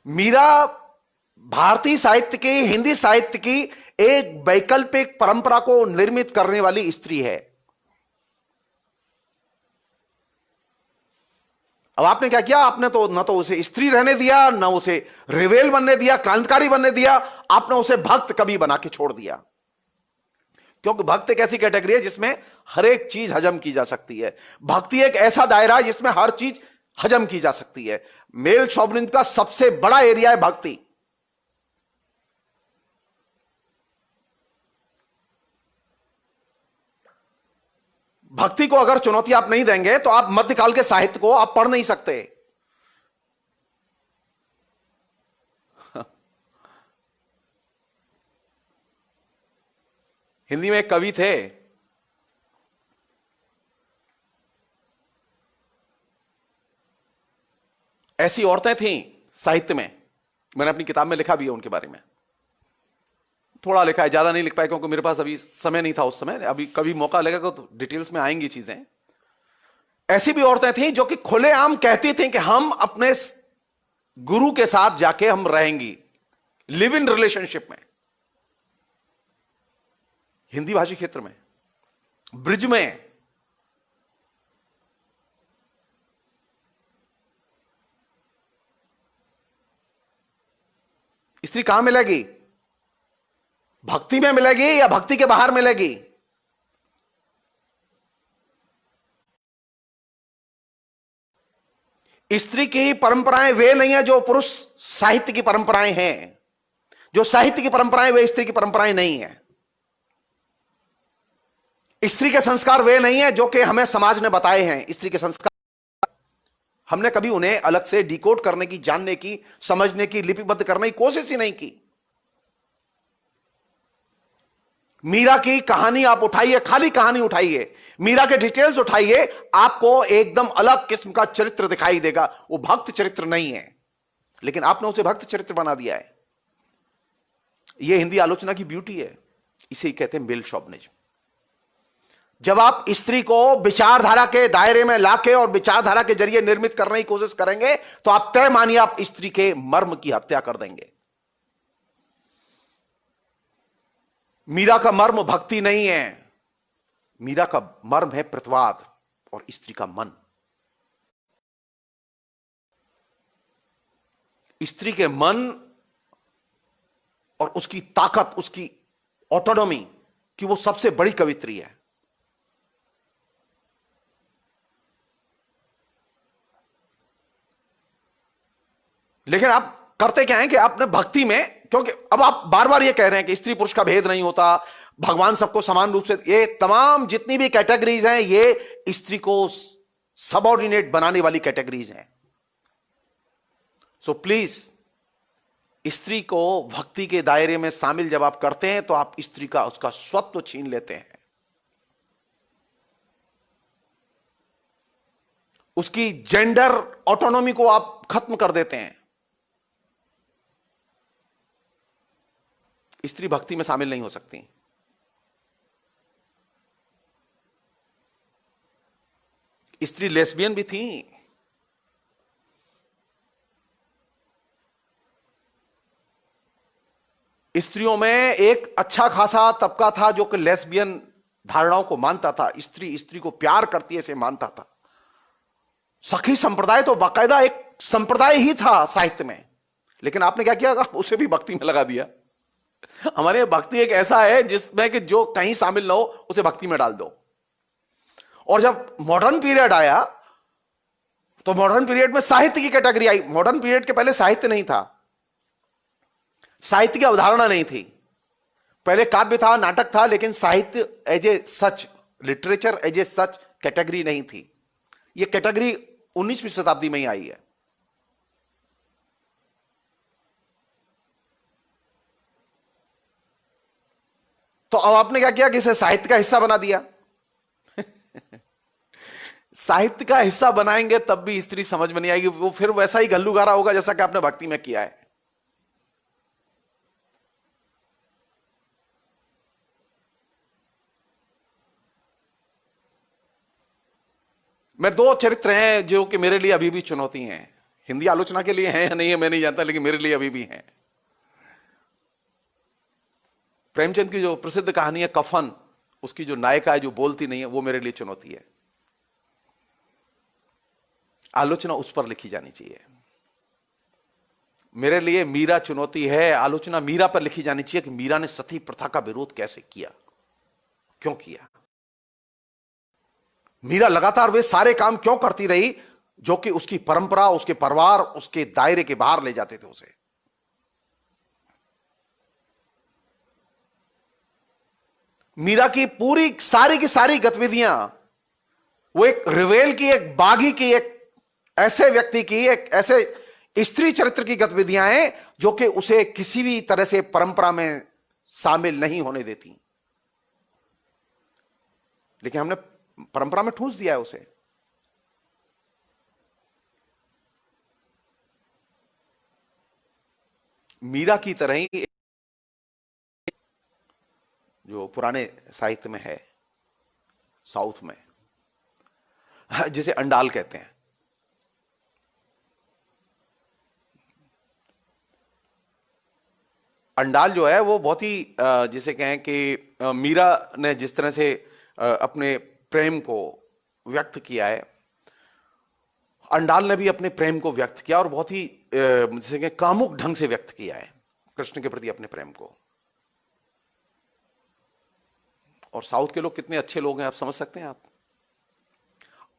B: मीरा भारतीय साहित्य की, हिंदी साहित्य की एक वैकल्पिक परंपरा को निर्मित करने वाली स्त्री है। अब आपने क्या किया? आपने तो ना तो उसे स्त्री रहने दिया, ना उसे रिवेल बनने दिया, क्रांतिकारी बनने दिया। आपने उसे भक्त कवि बना के छोड़ दिया। क्योंकि भक्त एक ऐसी कैटेगरी है जिसमें हर एक चीज हजम की जा सकती है। भक्ति एक ऐसा दायरा है जिसमें हर चीज हजम की जा सकती है। मेल शॉविनिज्म का सबसे बड़ा एरिया है भक्ति। भक्ति को अगर चुनौती आप नहीं देंगे तो आप मध्यकाल के साहित्य को आप पढ़ नहीं सकते। हिंदी में एक कवि थे,
A: ऐसी औरतें थीं साहित्य में, मैंने अपनी किताब में लिखा भी है उनके बारे में, थोड़ा लिखा है, ज्यादा नहीं लिख पाया क्योंकि मेरे पास अभी समय नहीं था उस समय, अभी कभी मौका लगेगा तो डिटेल्स में आएंगी चीजें। ऐसी भी औरतें थीं जो कि खुलेआम कहती थीं कि हम अपने गुरु के साथ जाके हम रहेंगी लिव इन रिलेशनशिप में, हिंदी भाषी क्षेत्र में, ब्रिज में। स्त्री कहां मिलेगी? भक्ति में मिलेगी या भक्ति के बाहर मिलेगी? स्त्री की परंपराएं वे नहीं है जो पुरुष साहित्य की परंपराएं हैं। जो साहित्य की परंपराएं वे स्त्री की परंपराएं नहीं है। स्त्री के संस्कार वे नहीं है जो कि हमें समाज ने बताए हैं। स्त्री के संस्कार हमने कभी उन्हें अलग से डिकोड करने की, जानने की, समझने की, लिपिबद्ध करने की कोशिश ही नहीं की। मीरा की कहानी आप उठाइए, खाली कहानी उठाइए, मीरा के डिटेल्स उठाइए, आपको एकदम अलग किस्म का चरित्र दिखाई देगा। वो भक्त चरित्र नहीं है, लेकिन आपने उसे भक्त चरित्र बना दिया है। यह हिंदी आलोचना की ब्यूटी है, इसे ही कहते हैं मेल शॉविनिज्म। जब आप स्त्री को विचारधारा के दायरे में लाके और विचारधारा के जरिए निर्मित करने की कोशिश करेंगे तो आप तय मानिए आप स्त्री के मर्म की हत्या कर देंगे। मीरा का मर्म भक्ति नहीं है, मीरा का मर्म है प्रतिवाद और स्त्री का मन। स्त्री के मन और उसकी ताकत, उसकी ऑटोनॉमी कि वो सबसे बड़ी कवित्री है। लेकिन आप करते क्या है कि आपने भक्ति में, क्योंकि अब आप बार बार ये कह रहे हैं कि स्त्री पुरुष का भेद नहीं होता, भगवान सबको समान रूप से, ये तमाम जितनी भी कैटेगरीज हैं ये स्त्री को सबऑर्डिनेट बनाने वाली कैटेगरीज हैं। सो प्लीज, स्त्री को भक्ति के दायरे में शामिल जब आप करते हैं तो आप स्त्री का उसका स्वत्व छीन लेते हैं, उसकी जेंडर ऑटोनॉमी को आप खत्म कर देते हैं। स्त्री भक्ति में शामिल नहीं हो सकती। स्त्री लेस्बियन भी थी। स्त्रियों में एक अच्छा खासा तबका था जो कि लेस्बियन धारणाओं को मानता था। स्त्री स्त्री को प्यार करती है इसे मानता था। सखी संप्रदाय तो बाकायदा एक संप्रदाय ही था साहित्य में, लेकिन आपने क्या किया, उसे भी भक्ति में लगा दिया। हमारे यहां भक्ति एक ऐसा है जिसमें कि जो कहीं शामिल ना हो उसे भक्ति में डाल दो। और जब मॉडर्न पीरियड आया तो मॉडर्न पीरियड में साहित्य की कैटेगरी आई। मॉडर्न पीरियड के पहले साहित्य नहीं था, साहित्य की अवधारणा नहीं थी। पहले काव्य था, नाटक था, लेकिन साहित्य as a such, literature as a such category नहीं थी। यह कैटेगरी 19वीं शताब्दी में ही आई है। तो अब आपने क्या किया कि इसे साहित्य का हिस्सा बना दिया। साहित्य का हिस्सा बनाएंगे तब भी स्त्री समझ में नहीं आएगी, वो फिर वैसा ही गल्लूगारा होगा जैसा कि आपने भक्ति में किया है। मैं दो चरित्र हैं जो कि मेरे लिए अभी भी चुनौती हैं। हिंदी आलोचना के लिए हैं या नहीं है मैं नहीं जानता, लेकिन मेरे लिए अभी भी हैं। प्रेमचंद की जो प्रसिद्ध कहानी है कफन, उसकी जो नायिका है जो बोलती नहीं है, वो मेरे लिए चुनौती है। आलोचना उस पर लिखी जानी चाहिए। मेरे लिए मीरा चुनौती है, आलोचना मीरा पर लिखी जानी चाहिए कि मीरा ने सती प्रथा का विरोध कैसे किया, क्यों किया। मीरा लगातार वे सारे काम क्यों करती रही जो कि उसकी परंपरा, उसके परिवार, उसके दायरे के बाहर ले जाते थे उसे। मीरा की पूरी सारी की सारी गतिविधियां वो एक रिवेल की, एक बागी की, एक ऐसे व्यक्ति की, एक ऐसे स्त्री चरित्र की गतिविधियां हैं जो कि उसे किसी भी तरह से परंपरा में शामिल नहीं होने देती। लेकिन हमने परंपरा में ठूंस दिया है उसे।
B: मीरा की तरह ही जो पुराने साहित्य में है साउथ में, जिसे अंडाल कहते हैं। अंडाल जो है वो बहुत ही जिसे कहें कि मीरा ने जिस तरह से अपने प्रेम को व्यक्त किया है, अंडाल ने भी अपने प्रेम को व्यक्त किया और बहुत ही जिसे कहें कामुक ढंग से व्यक्त किया है कृष्ण के प्रति अपने प्रेम को। और साउथ के लोग कितने अच्छे लोग हैं आप समझ सकते हैं आप।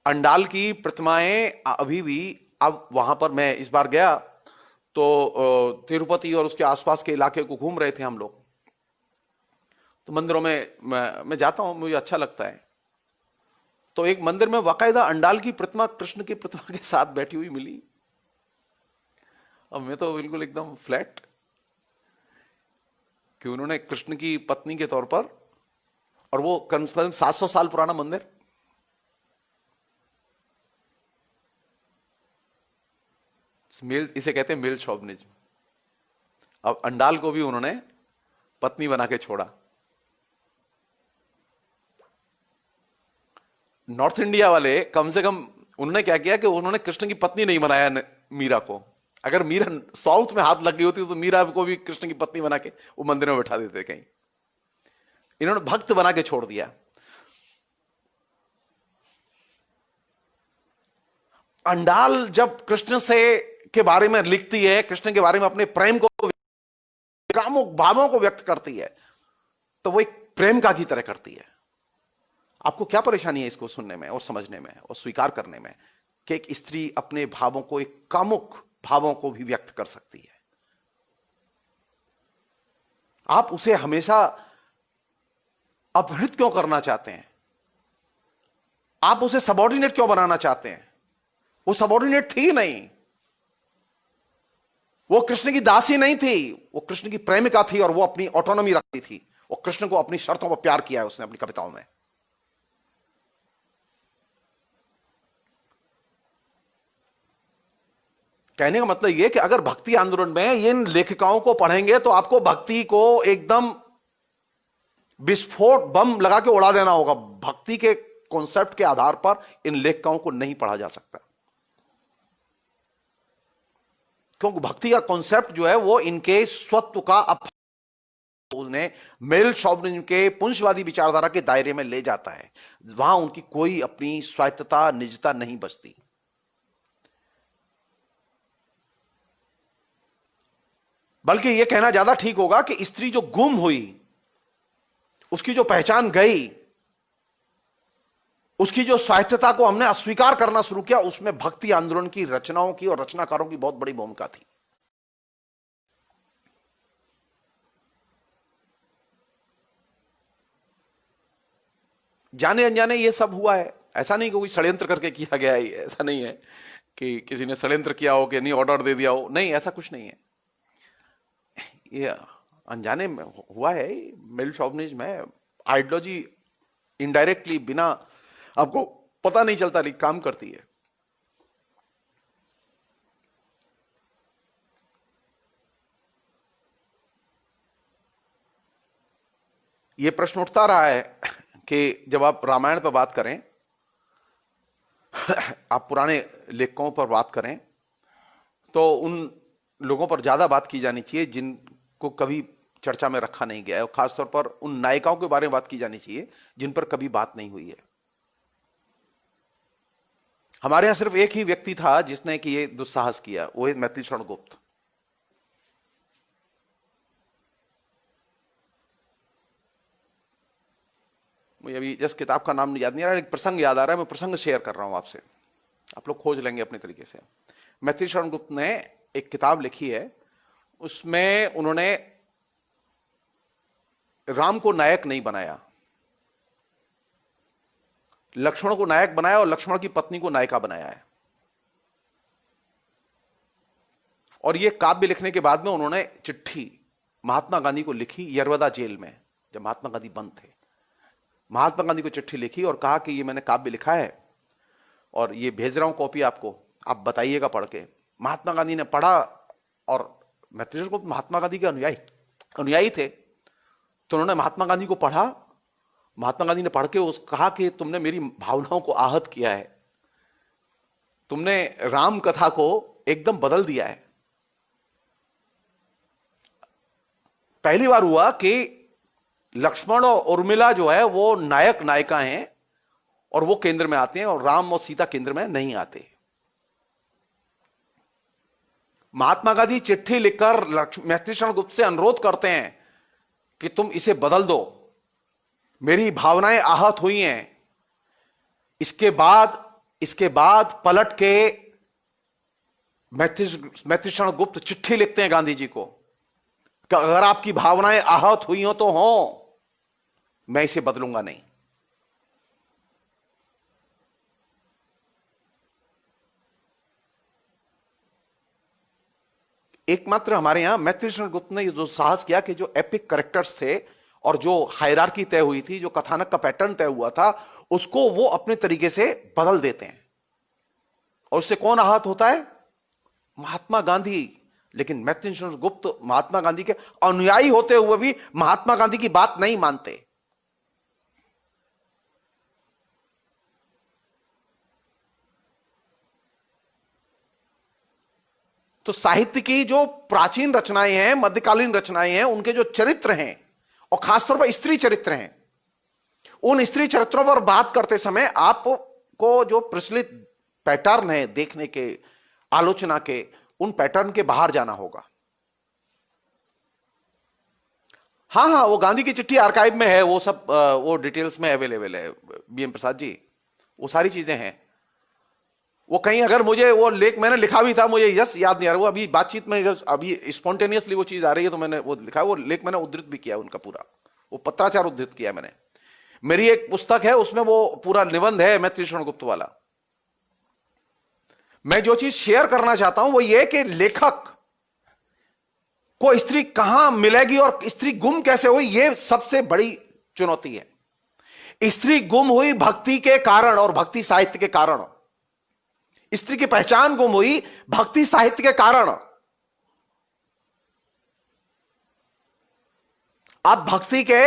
B: अंडाल की प्रतिमाएं अभी भी, अब वहां पर मैं इस बार गया तो तिरुपति और उसके आसपास के इलाके को घूम रहे थे हम लोग, तो मंदिरों में मैं जाता हूं, मुझे अच्छा लगता है। तो एक मंदिर में बाकायदा अंडाल की प्रतिमा कृष्ण की प्रतिमा के साथ बैठी हुई मिली। अब मैं तो बिल्कुल एकदम फ्लैट कि उन्होंने कृष्ण की पत्नी के तौर पर, और वो कम से कम 700 साल पुराना मंदिर, मेल, इसे कहते हैं मेल शोभनिज्म। अब अंडाल को भी उन्होंने पत्नी बना के छोड़ा। नॉर्थ इंडिया वाले कम से कम उन्होंने क्या किया कि उन्होंने कृष्ण की पत्नी नहीं बनाया मीरा को। अगर मीरा साउथ में हाथ लग गई होती तो मीरा को भी कृष्ण की पत्नी बना के वो मंदिर में बैठा देते कहीं। इन्होंने भक्त बना के छोड़ दिया। अंडाल जब कृष्ण से के बारे में लिखती है, कृष्ण के बारे में अपने प्रेम को, कामुक भावों को व्यक्त करती है, तो वो एक प्रेमिका की तरह करती है। आपको क्या परेशानी है इसको सुनने में और समझने में और स्वीकार करने में कि एक स्त्री अपने भावों को, एक कामुक भावों को भी व्यक्त कर सकती है? आप उसे हमेशा अपहृत क्यों करना चाहते हैं? आप उसे सबऑर्डिनेट क्यों बनाना चाहते हैं? वो सबऑर्डिनेट थी नहीं, वो कृष्ण की दासी नहीं थी, वो कृष्ण की प्रेमिका थी और वो अपनी ऑटोनॉमी रखती थी। वो कृष्ण को अपनी शर्तों पर प्यार किया है उसने अपनी कविताओं में। कहने का मतलब यह कि अगर भक्ति आंदोलन में इन लेखिकाओं को पढ़ेंगे तो आपको भक्ति को एकदम विस्फोट बम लगा के उड़ा देना होगा। भक्ति के कॉन्सेप्ट के आधार पर इन लेखिकाओं को नहीं पढ़ा जा सकता, क्योंकि भक्ति का कॉन्सेप्ट जो है वो इनके स्वत्व का उन्हें मेल शॉविनिज्म के पुंजवादी विचारधारा के दायरे में ले जाता है। वहां उनकी कोई अपनी स्वायत्तता, निजता नहीं बचती। बल्कि यह कहना ज्यादा ठीक होगा कि स्त्री जो गुम हुई, उसकी जो पहचान गई, उसकी जो स्वायत्तता को हमने अस्वीकार करना शुरू किया, उसमें भक्ति आंदोलन की रचनाओं की और रचनाकारों की बहुत बड़ी भूमिका थी। जाने अनजाने ये सब हुआ है। ऐसा नहीं कि कोई षड्यंत्र करके किया गया है, ऐसा नहीं है कि किसी ने षड्यंत्र किया हो कि नहीं ऑर्डर दे दिया हो, नहीं, ऐसा कुछ नहीं है। ये अनजाने में हुआ है। मेल शॉविनिज्म है, आइडियोलॉजी इनडायरेक्टली, बिना आपको पता नहीं चलता, लेकिन काम करती है। यह प्रश्न उठता रहा है कि जब आप रामायण पर बात करें, आप पुराने लेखकों पर बात करें, तो उन लोगों पर ज्यादा बात की जानी चाहिए जिनको कभी चर्चा में रखा नहीं गया है, और खासतौर पर उन नायिकाओं के बारे में बात की जानी चाहिए जिन पर कभी बात नहीं हुई है। हमारे यहां सिर्फ एक ही व्यक्ति था जिसने कि ये दुस्साहस किया, वो है मैथिली शरण गुप्त। मुझे अभी जस्ट किताब का नाम याद नहीं आ रहा, एक प्रसंग याद आ रहा है, मैं प्रसंग शेयर कर रहा हूं आपसे, आप लोग खोज लेंगे अपने तरीके से। मैथिली शरण गुप्त ने एक किताब लिखी है, उसमें उन्होंने राम को नायक नहीं बनाया, लक्ष्मण को नायक बनाया और लक्ष्मण की पत्नी को नायिका बनाया है। और यह काव्य लिखने के बाद में उन्होंने चिट्ठी महात्मा गांधी को लिखी, यरवदा जेल में जब महात्मा गांधी बंद थे, महात्मा गांधी को चिट्ठी लिखी और कहा कि ये मैंने काव्य लिखा है और ये भेज रहा हूं कॉपी आपको, आप बताइएगा पढ़ के। महात्मा गांधी ने पढ़ा और मैत्रेय गुप्त महात्मा गांधी के अनुयायी अनुयायी थे, तो उन्होंने महात्मा गांधी को पढ़ा। महात्मा गांधी ने पढ़ के कहा कि तुमने मेरी भावनाओं को आहत किया है, तुमने राम कथा को एकदम बदल दिया है। पहली बार हुआ कि लक्ष्मण और उर्मिला जो है वो नायक नायिका हैं और वो केंद्र में आते हैं, और राम और सीता केंद्र में नहीं आते। महात्मा गांधी चिट्ठी लिखकर मैत्रेय गुप्त से अनुरोध करते हैं कि तुम इसे बदल दो, मेरी भावनाएं आहत हुई हैं। इसके बाद पलट के मैत्रेय गुप्त चिट्ठी लिखते हैं गांधी जी को कि अगर आपकी भावनाएं आहत हुई हो तो हो, मैं इसे बदलूंगा नहीं। एकमात्र हमारे यहां मैत्रेय गुप्त ने जो साहस किया कि जो एपिक कैरेक्टर्स थे और जो हायरार्की तय हुई थी, जो कथानक का पैटर्न तय हुआ था, उसको वो अपने तरीके से बदल देते हैं। और उससे कौन आहत होता है? महात्मा गांधी। लेकिन मैत्रेय गुप्त महात्मा गांधी के अनुयायी होते हुए भी महात्मा गांधी की बात नहीं मानते। तो साहित्य की जो प्राचीन रचनाएं हैं, मध्यकालीन रचनाएं हैं, उनके जो चरित्र हैं और खासतौर पर स्त्री चरित्र हैं, उन स्त्री चरित्रों पर बात करते समय आपको जो प्रचलित पैटर्न है देखने के, आलोचना के, उन पैटर्न के बाहर जाना होगा। हां, वो गांधी की चिट्ठी आर्काइव में है, वो सब वो डिटेल्स में अवेलेबल है बीएम प्रसाद जी, वो सारी चीजें हैं। वो कहीं अगर मुझे वो लेख मैंने लिखा भी था, मुझे यस याद नहीं आ रहा, वो अभी बातचीत में अभी स्पॉन्टेनियसली वो चीज आ रही है, तो मैंने वो लिखा, वो लेख मैंने उद्धृत भी किया उनका पूरा, वो पत्राचार उद्धृत किया मैंने। मेरी एक पुस्तक है, उसमें वो पूरा निबंध है मैत्रेय गुप्त वाला। मैं जो चीज शेयर करना चाहता हूं वो ये कि लेखक को स्त्री कहां मिलेगी और स्त्री गुम कैसे हुई, ये सबसे बड़ी चुनौती है। स्त्री गुम हुई भक्ति के कारण और भक्ति साहित्य के कारण। स्त्री की पहचान गुम हुई भक्ति साहित्य के कारण। आप भक्ति के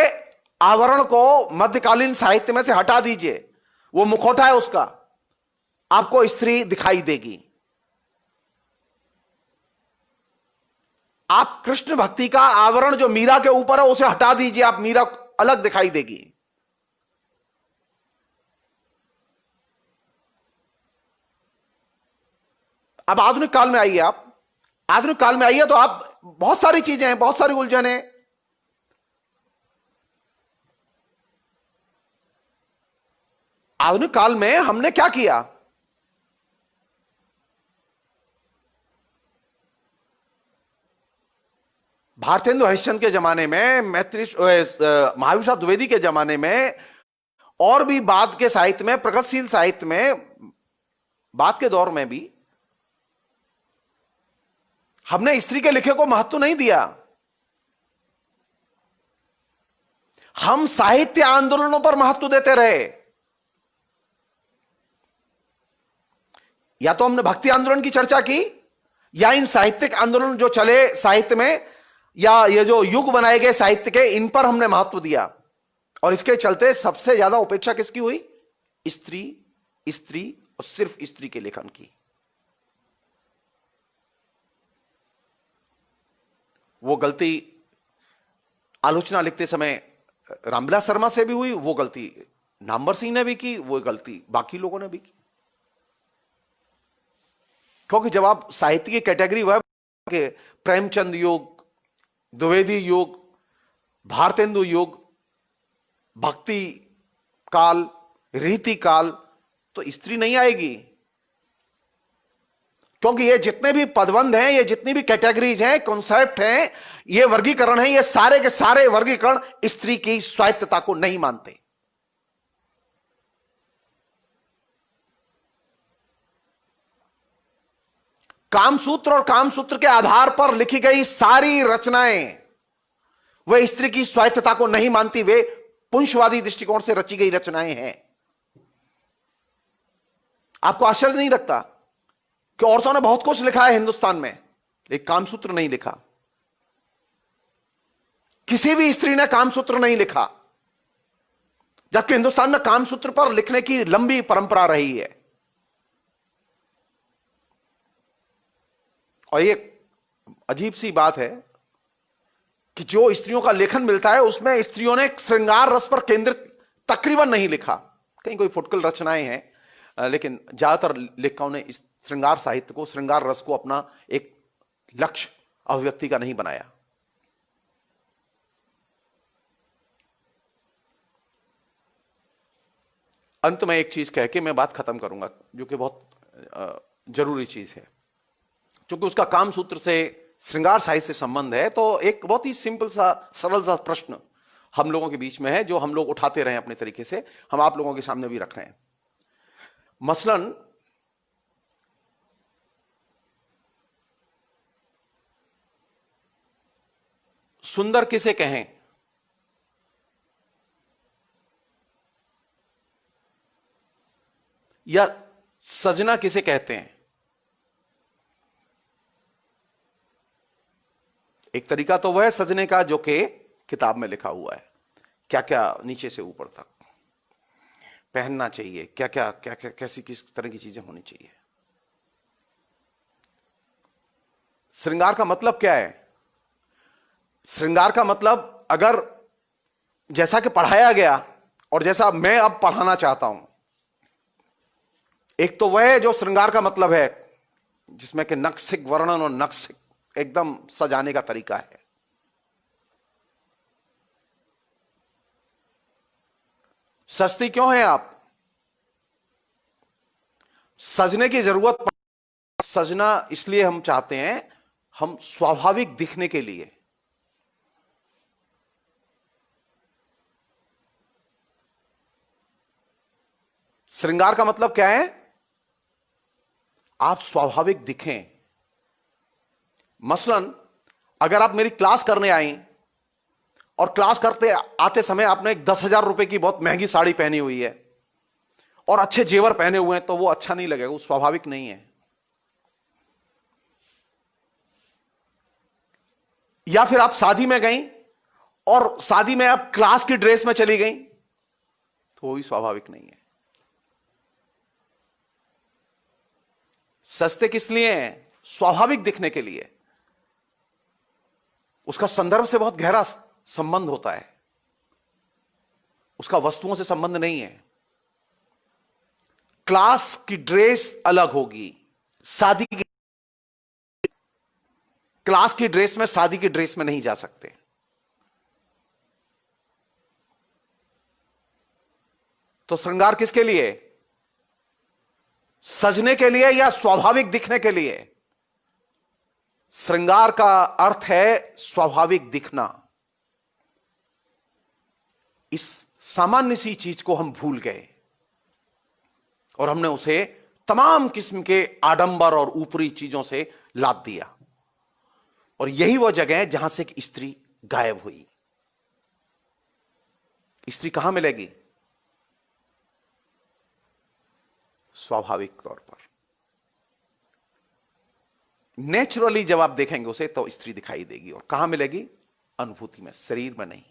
B: आवरण को मध्यकालीन साहित्य में से हटा दीजिए, वो मुखौटा है उसका, आपको स्त्री दिखाई देगी। आप कृष्ण भक्ति का आवरण जो मीरा के ऊपर है उसे हटा दीजिए, आप मीरा अलग दिखाई देगी। अब आधुनिक काल में आइए, आप आधुनिक काल में आइए तो आप बहुत सारी चीजें हैं, बहुत सारी उलझन है। आधुनिक काल में हमने क्या किया? भारतेंदु हरिश्चंद्र के जमाने में, महावीर प्रसाद द्विवेदी के जमाने में, और भी बाद के साहित्य में, प्रगतिशील साहित्य में, बाद के दौर में भी हमने स्त्री के लिखे को महत्व नहीं दिया। हम साहित्य आंदोलनों पर महत्व देते रहे। या तो हमने भक्ति आंदोलन की चर्चा की, या इन साहित्यिक आंदोलन जो चले साहित्य में, या ये जो युग बनाए गए साहित्य के, इन पर हमने महत्व दिया। और इसके चलते सबसे ज्यादा उपेक्षा किसकी हुई? स्त्री, स्त्री और सिर्फ स्त्री के लेखन की। वो गलती आलोचना लिखते समय रामविलास शर्मा से भी हुई, वो गलती नामवर सिंह ने भी की, वो गलती बाकी लोगों ने भी की। क्योंकि जब आप साहित्य की कैटेगरी हुआ कि प्रेमचंद युग, द्विवेदी युग, भारतेंदु युग, भक्ति काल, रीति काल, तो स्त्री नहीं आएगी। क्योंकि ये जितने भी पदबंध हैं, ये जितनी भी कैटेगरीज हैं, कॉन्सेप्ट हैं, ये वर्गीकरण हैं, ये सारे के सारे वर्गीकरण स्त्री की स्वायत्तता को नहीं मानते। कामसूत्र और कामसूत्र के आधार पर लिखी गई सारी रचनाएं वे स्त्री की स्वायत्तता को नहीं मानती, वे पुंसवादी दृष्टिकोण से रची गई रचनाएं हैं। आपको आश्चर्य नहीं लगता कि औरतों ने बहुत कुछ लिखा है हिंदुस्तान में, लेकिन कामसूत्र नहीं लिखा। किसी भी स्त्री ने कामसूत्र नहीं लिखा, जबकि हिंदुस्तान में कामसूत्र पर लिखने की लंबी परंपरा रही है। और ये अजीब सी बात है कि जो स्त्रियों का लेखन मिलता है उसमें स्त्रियों ने श्रृंगार रस पर केंद्रित तकरीबन नहीं लिखा। कहीं कोई फुटकल रचनाएं हैं, लेकिन ज्यादातर लेखकों ने इस श्रृंगार साहित्य को, श्रृंगार रस को अपना एक लक्ष्य अभिव्यक्ति का नहीं बनाया। अंत में एक चीज कह के मैं बात खत्म करूंगा, जो कि बहुत जरूरी चीज है। क्योंकि उसका कामसूत्र से, श्रृंगार साहित्य से संबंध है, तो एक बहुत ही सिंपल सा, सरल सा प्रश्न हम लोगों के बीच में है, जो हम लोग उठाते रहे अपने तरीके से, हम आप लोगों के सामने भी रख रहे हैं। मसलन सुंदर किसे कहें? या सजना किसे कहते हैं? एक तरीका तो वह है सजने का जो कि किताब में लिखा हुआ है, क्या क्या नीचे से ऊपर तक पहनना चाहिए, क्या क्या क्या क्या कैसी किस तरह की चीजें होनी चाहिए। श्रृंगार का मतलब क्या है? श्रृंगार का मतलब, अगर जैसा कि पढ़ाया गया और जैसा मैं अब पढ़ाना चाहता हूं, एक तो वह है जो श्रृंगार का मतलब है, जिसमें कि नक्सिक वर्णन और नक्सिक एकदम सजाने का तरीका है। सस्ती क्यों है आप? सजने की जरूरत, सजना इसलिए हम चाहते हैं, हम स्वाभाविक दिखने के लिए। श्रृंगार का मतलब क्या है? आप स्वाभाविक दिखें। मसलन अगर आप मेरी क्लास करने आई और क्लास करते आते समय आपने एक 10,000 रुपए की बहुत महंगी साड़ी पहनी हुई है और अच्छे जेवर पहने हुए हैं, तो वो अच्छा नहीं लगेगा, वो स्वाभाविक नहीं है। या फिर आप शादी में गई और शादी में आप क्लास की ड्रेस में चली गई, तो वो भी स्वाभाविक नहीं है। सस्ते किस लिए हैं? स्वाभाविक दिखने के लिए। उसका संदर्भ से बहुत गहरा संबंध होता है, उसका वस्तुओं से संबंध नहीं है। क्लास की ड्रेस अलग होगी, शादी की क्लास की ड्रेस में शादी की ड्रेस में नहीं जा सकते। तो श्रृंगार किसके लिए? सजने के लिए या स्वाभाविक दिखने के लिए? श्रृंगार का अर्थ है स्वाभाविक दिखना। इस सामान्य सी चीज को हम भूल गए और हमने उसे तमाम किस्म के आडंबर और ऊपरी चीजों से लाद दिया। और यही वह जगह है जहां से एक स्त्री गायब हुई। स्त्री कहां मिलेगी? स्वाभाविक तौर पर, नेचुरली जब आप देखेंगे उसे तो स्त्री दिखाई देगी। और कहां मिलेगी? अनुभूति में, शरीर में नहीं।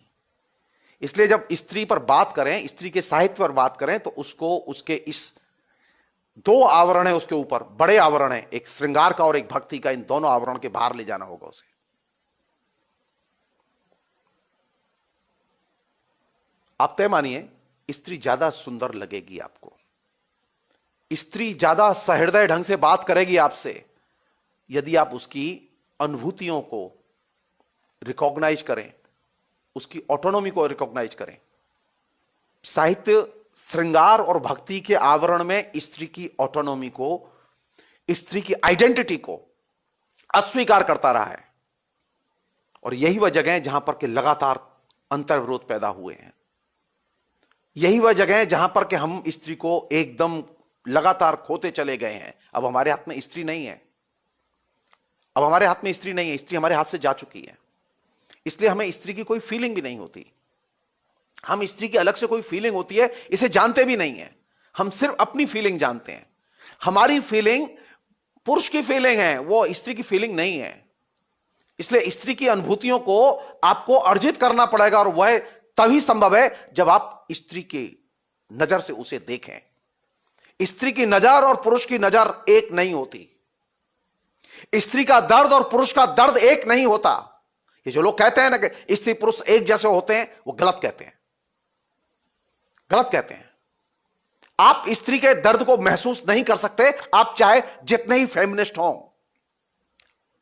B: इसलिए जब स्त्री पर बात करें, स्त्री के साहित्य पर बात करें, तो उसको उसके इस दो आवरण है उसके ऊपर, बड़े आवरण है, एक श्रृंगार का और एक भक्ति का, इन दोनों आवरण के बाहर ले जाना होगा उसे। आप तय मानिए, स्त्री ज्यादा सुंदर लगेगी आपको, स्त्री ज्यादा सहृदय ढंग से बात करेगी आपसे, यदि आप उसकी अनुभूतियों को रिकॉग्नाइज करें, उसकी ऑटोनॉमी को रिकॉग्नाइज करें। साहित्य श्रृंगार और भक्ति के आवरण में स्त्री की ऑटोनॉमी को, स्त्री की आइडेंटिटी को अस्वीकार करता रहा है। और यही वह जगह है जहां पर के लगातार अंतर्विरोध पैदा हुए हैं। यही वह जगह है जहां पर के हम स्त्री को एकदम लगातार खोते चले गए हैं। अब हमारे हाथ में स्त्री नहीं है, अब हमारे हाथ में स्त्री नहीं है, स्त्री हमारे हाथ से जा चुकी है। इसलिए हमें स्त्री की कोई फीलिंग भी नहीं होती। हम स्त्री की अलग से कोई फीलिंग होती है इसे जानते भी नहीं है। हम सिर्फ अपनी फीलिंग जानते हैं। हमारी फीलिंग पुरुष की फीलिंग है, वो स्त्री की फीलिंग नहीं है। इसलिए स्त्री की अनुभूतियों को आपको अर्जित करना पड़ेगा, और वह तभी संभव है जब आप स्त्री की नजर से उसे देखें। स्त्री की नजर और पुरुष की नजर एक नहीं होती। स्त्री का दर्द और पुरुष का दर्द एक नहीं होता। ये जो लोग कहते हैं ना कि स्त्री पुरुष एक जैसे होते हैं, वो गलत कहते हैं, गलत कहते हैं। आप स्त्री के दर्द को महसूस नहीं कर सकते, आप चाहे जितने ही फेमिनिस्ट हों।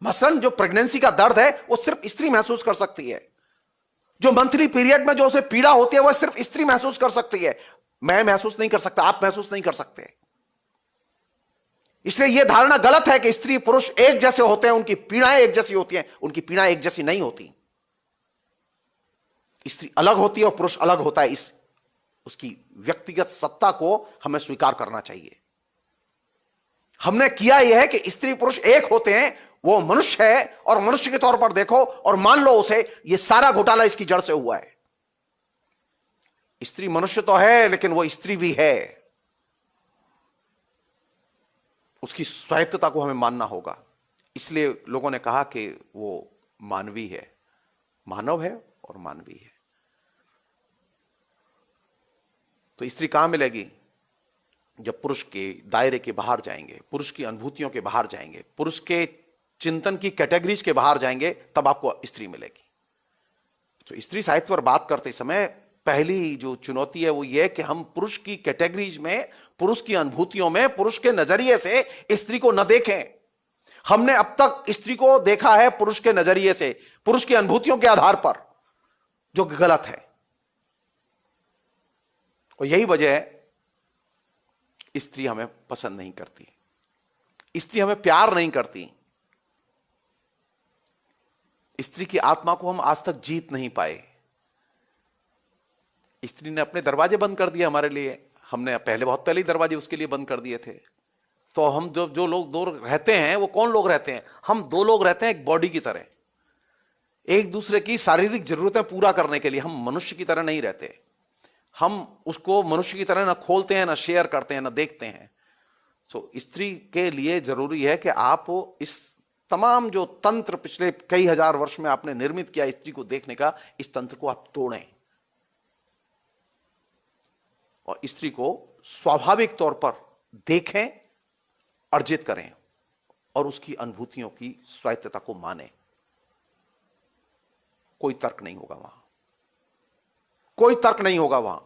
B: मसलन जो प्रेगनेंसी का दर्द है वो सिर्फ स्त्री महसूस कर सकती है। जो मंथली पीरियड में जो उसे पीड़ा होती है वह सिर्फ स्त्री महसूस कर सकती है। मैं महसूस नहीं कर सकता, आप महसूस नहीं कर सकते। इसलिए यह धारणा गलत है कि स्त्री पुरुष एक जैसे होते हैं, उनकी पीड़ाएं एक जैसी होती हैं। उनकी पीड़ाएं एक जैसी नहीं होती। स्त्री अलग होती है और पुरुष अलग होता है। उसकी व्यक्तिगत सत्ता को हमें स्वीकार करना चाहिए। हमने किया यह है कि स्त्री पुरुष एक होते हैं, वो मनुष्य है, और मनुष्य के तौर पर देखो और मान लो उसे, यह सारा घोटाला इसकी जड़ से हुआ है। स्त्री मनुष्य तो है, लेकिन वो स्त्री भी है। उसकी स्वायत्तता को हमें मानना होगा। इसलिए लोगों ने कहा कि वो मानवी है, मानव है और मानवी है। तो स्त्री कहां मिलेगी? जब पुरुष के दायरे के बाहर जाएंगे, पुरुष की अनुभूतियों के बाहर जाएंगे, पुरुष के चिंतन की कैटेगरीज के बाहर जाएंगे, तब आपको स्त्री मिलेगी। तो स्त्री साहित्य पर बात करते समय पहली जो चुनौती है वो ये है कि हम पुरुष की कैटेगरीज में, पुरुष की अनुभूतियों में, पुरुष के नजरिए से स्त्री को न देखें। हमने अब तक स्त्री को देखा है पुरुष के नजरिए से, पुरुष की अनुभूतियों के आधार पर, जो गलत है। और यही वजह है स्त्री हमें पसंद नहीं करती, स्त्री हमें प्यार नहीं करती। स्त्री की आत्मा को हम आज तक जीत नहीं पाए। स्त्री ने अपने दरवाजे बंद कर दिए हमारे लिए। हमने बहुत पहले ही दरवाजे उसके लिए बंद कर दिए थे। तो हम जो लोग दो रहते हैं, वो कौन लोग रहते हैं? हम दो लोग रहते हैं एक बॉडी की तरह, एक दूसरे की शारीरिक जरूरतें पूरा करने के लिए। हम मनुष्य की तरह नहीं रहते। हम उसको मनुष्य की तरह ना खोलते हैं, ना शेयर करते हैं, ना देखते हैं। तो स्त्री के लिए जरूरी है कि आप इस तमाम जो तंत्र पिछले कई हजार वर्ष में आपने निर्मित किया स्त्री को देखने का, इस तंत्र को आप तोड़ें और स्त्री को स्वाभाविक तौर पर देखें, अर्जित करें और उसकी अनुभूतियों की स्वायत्तता को मानें। कोई तर्क नहीं होगा वहां, कोई तर्क नहीं होगा वहां।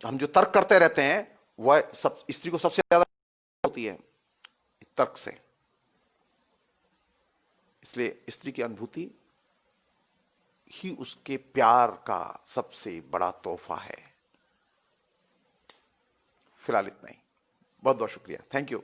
B: हम जो तर्क करते रहते हैं वह स्त्री को सबसे ज्यादा होती है तर्क से। इसलिए स्त्री की अनुभूति ही उसके प्यार का सबसे बड़ा तोहफा है। फिलहाल इतना ही। बहुत बहुत शुक्रिया। Thank you.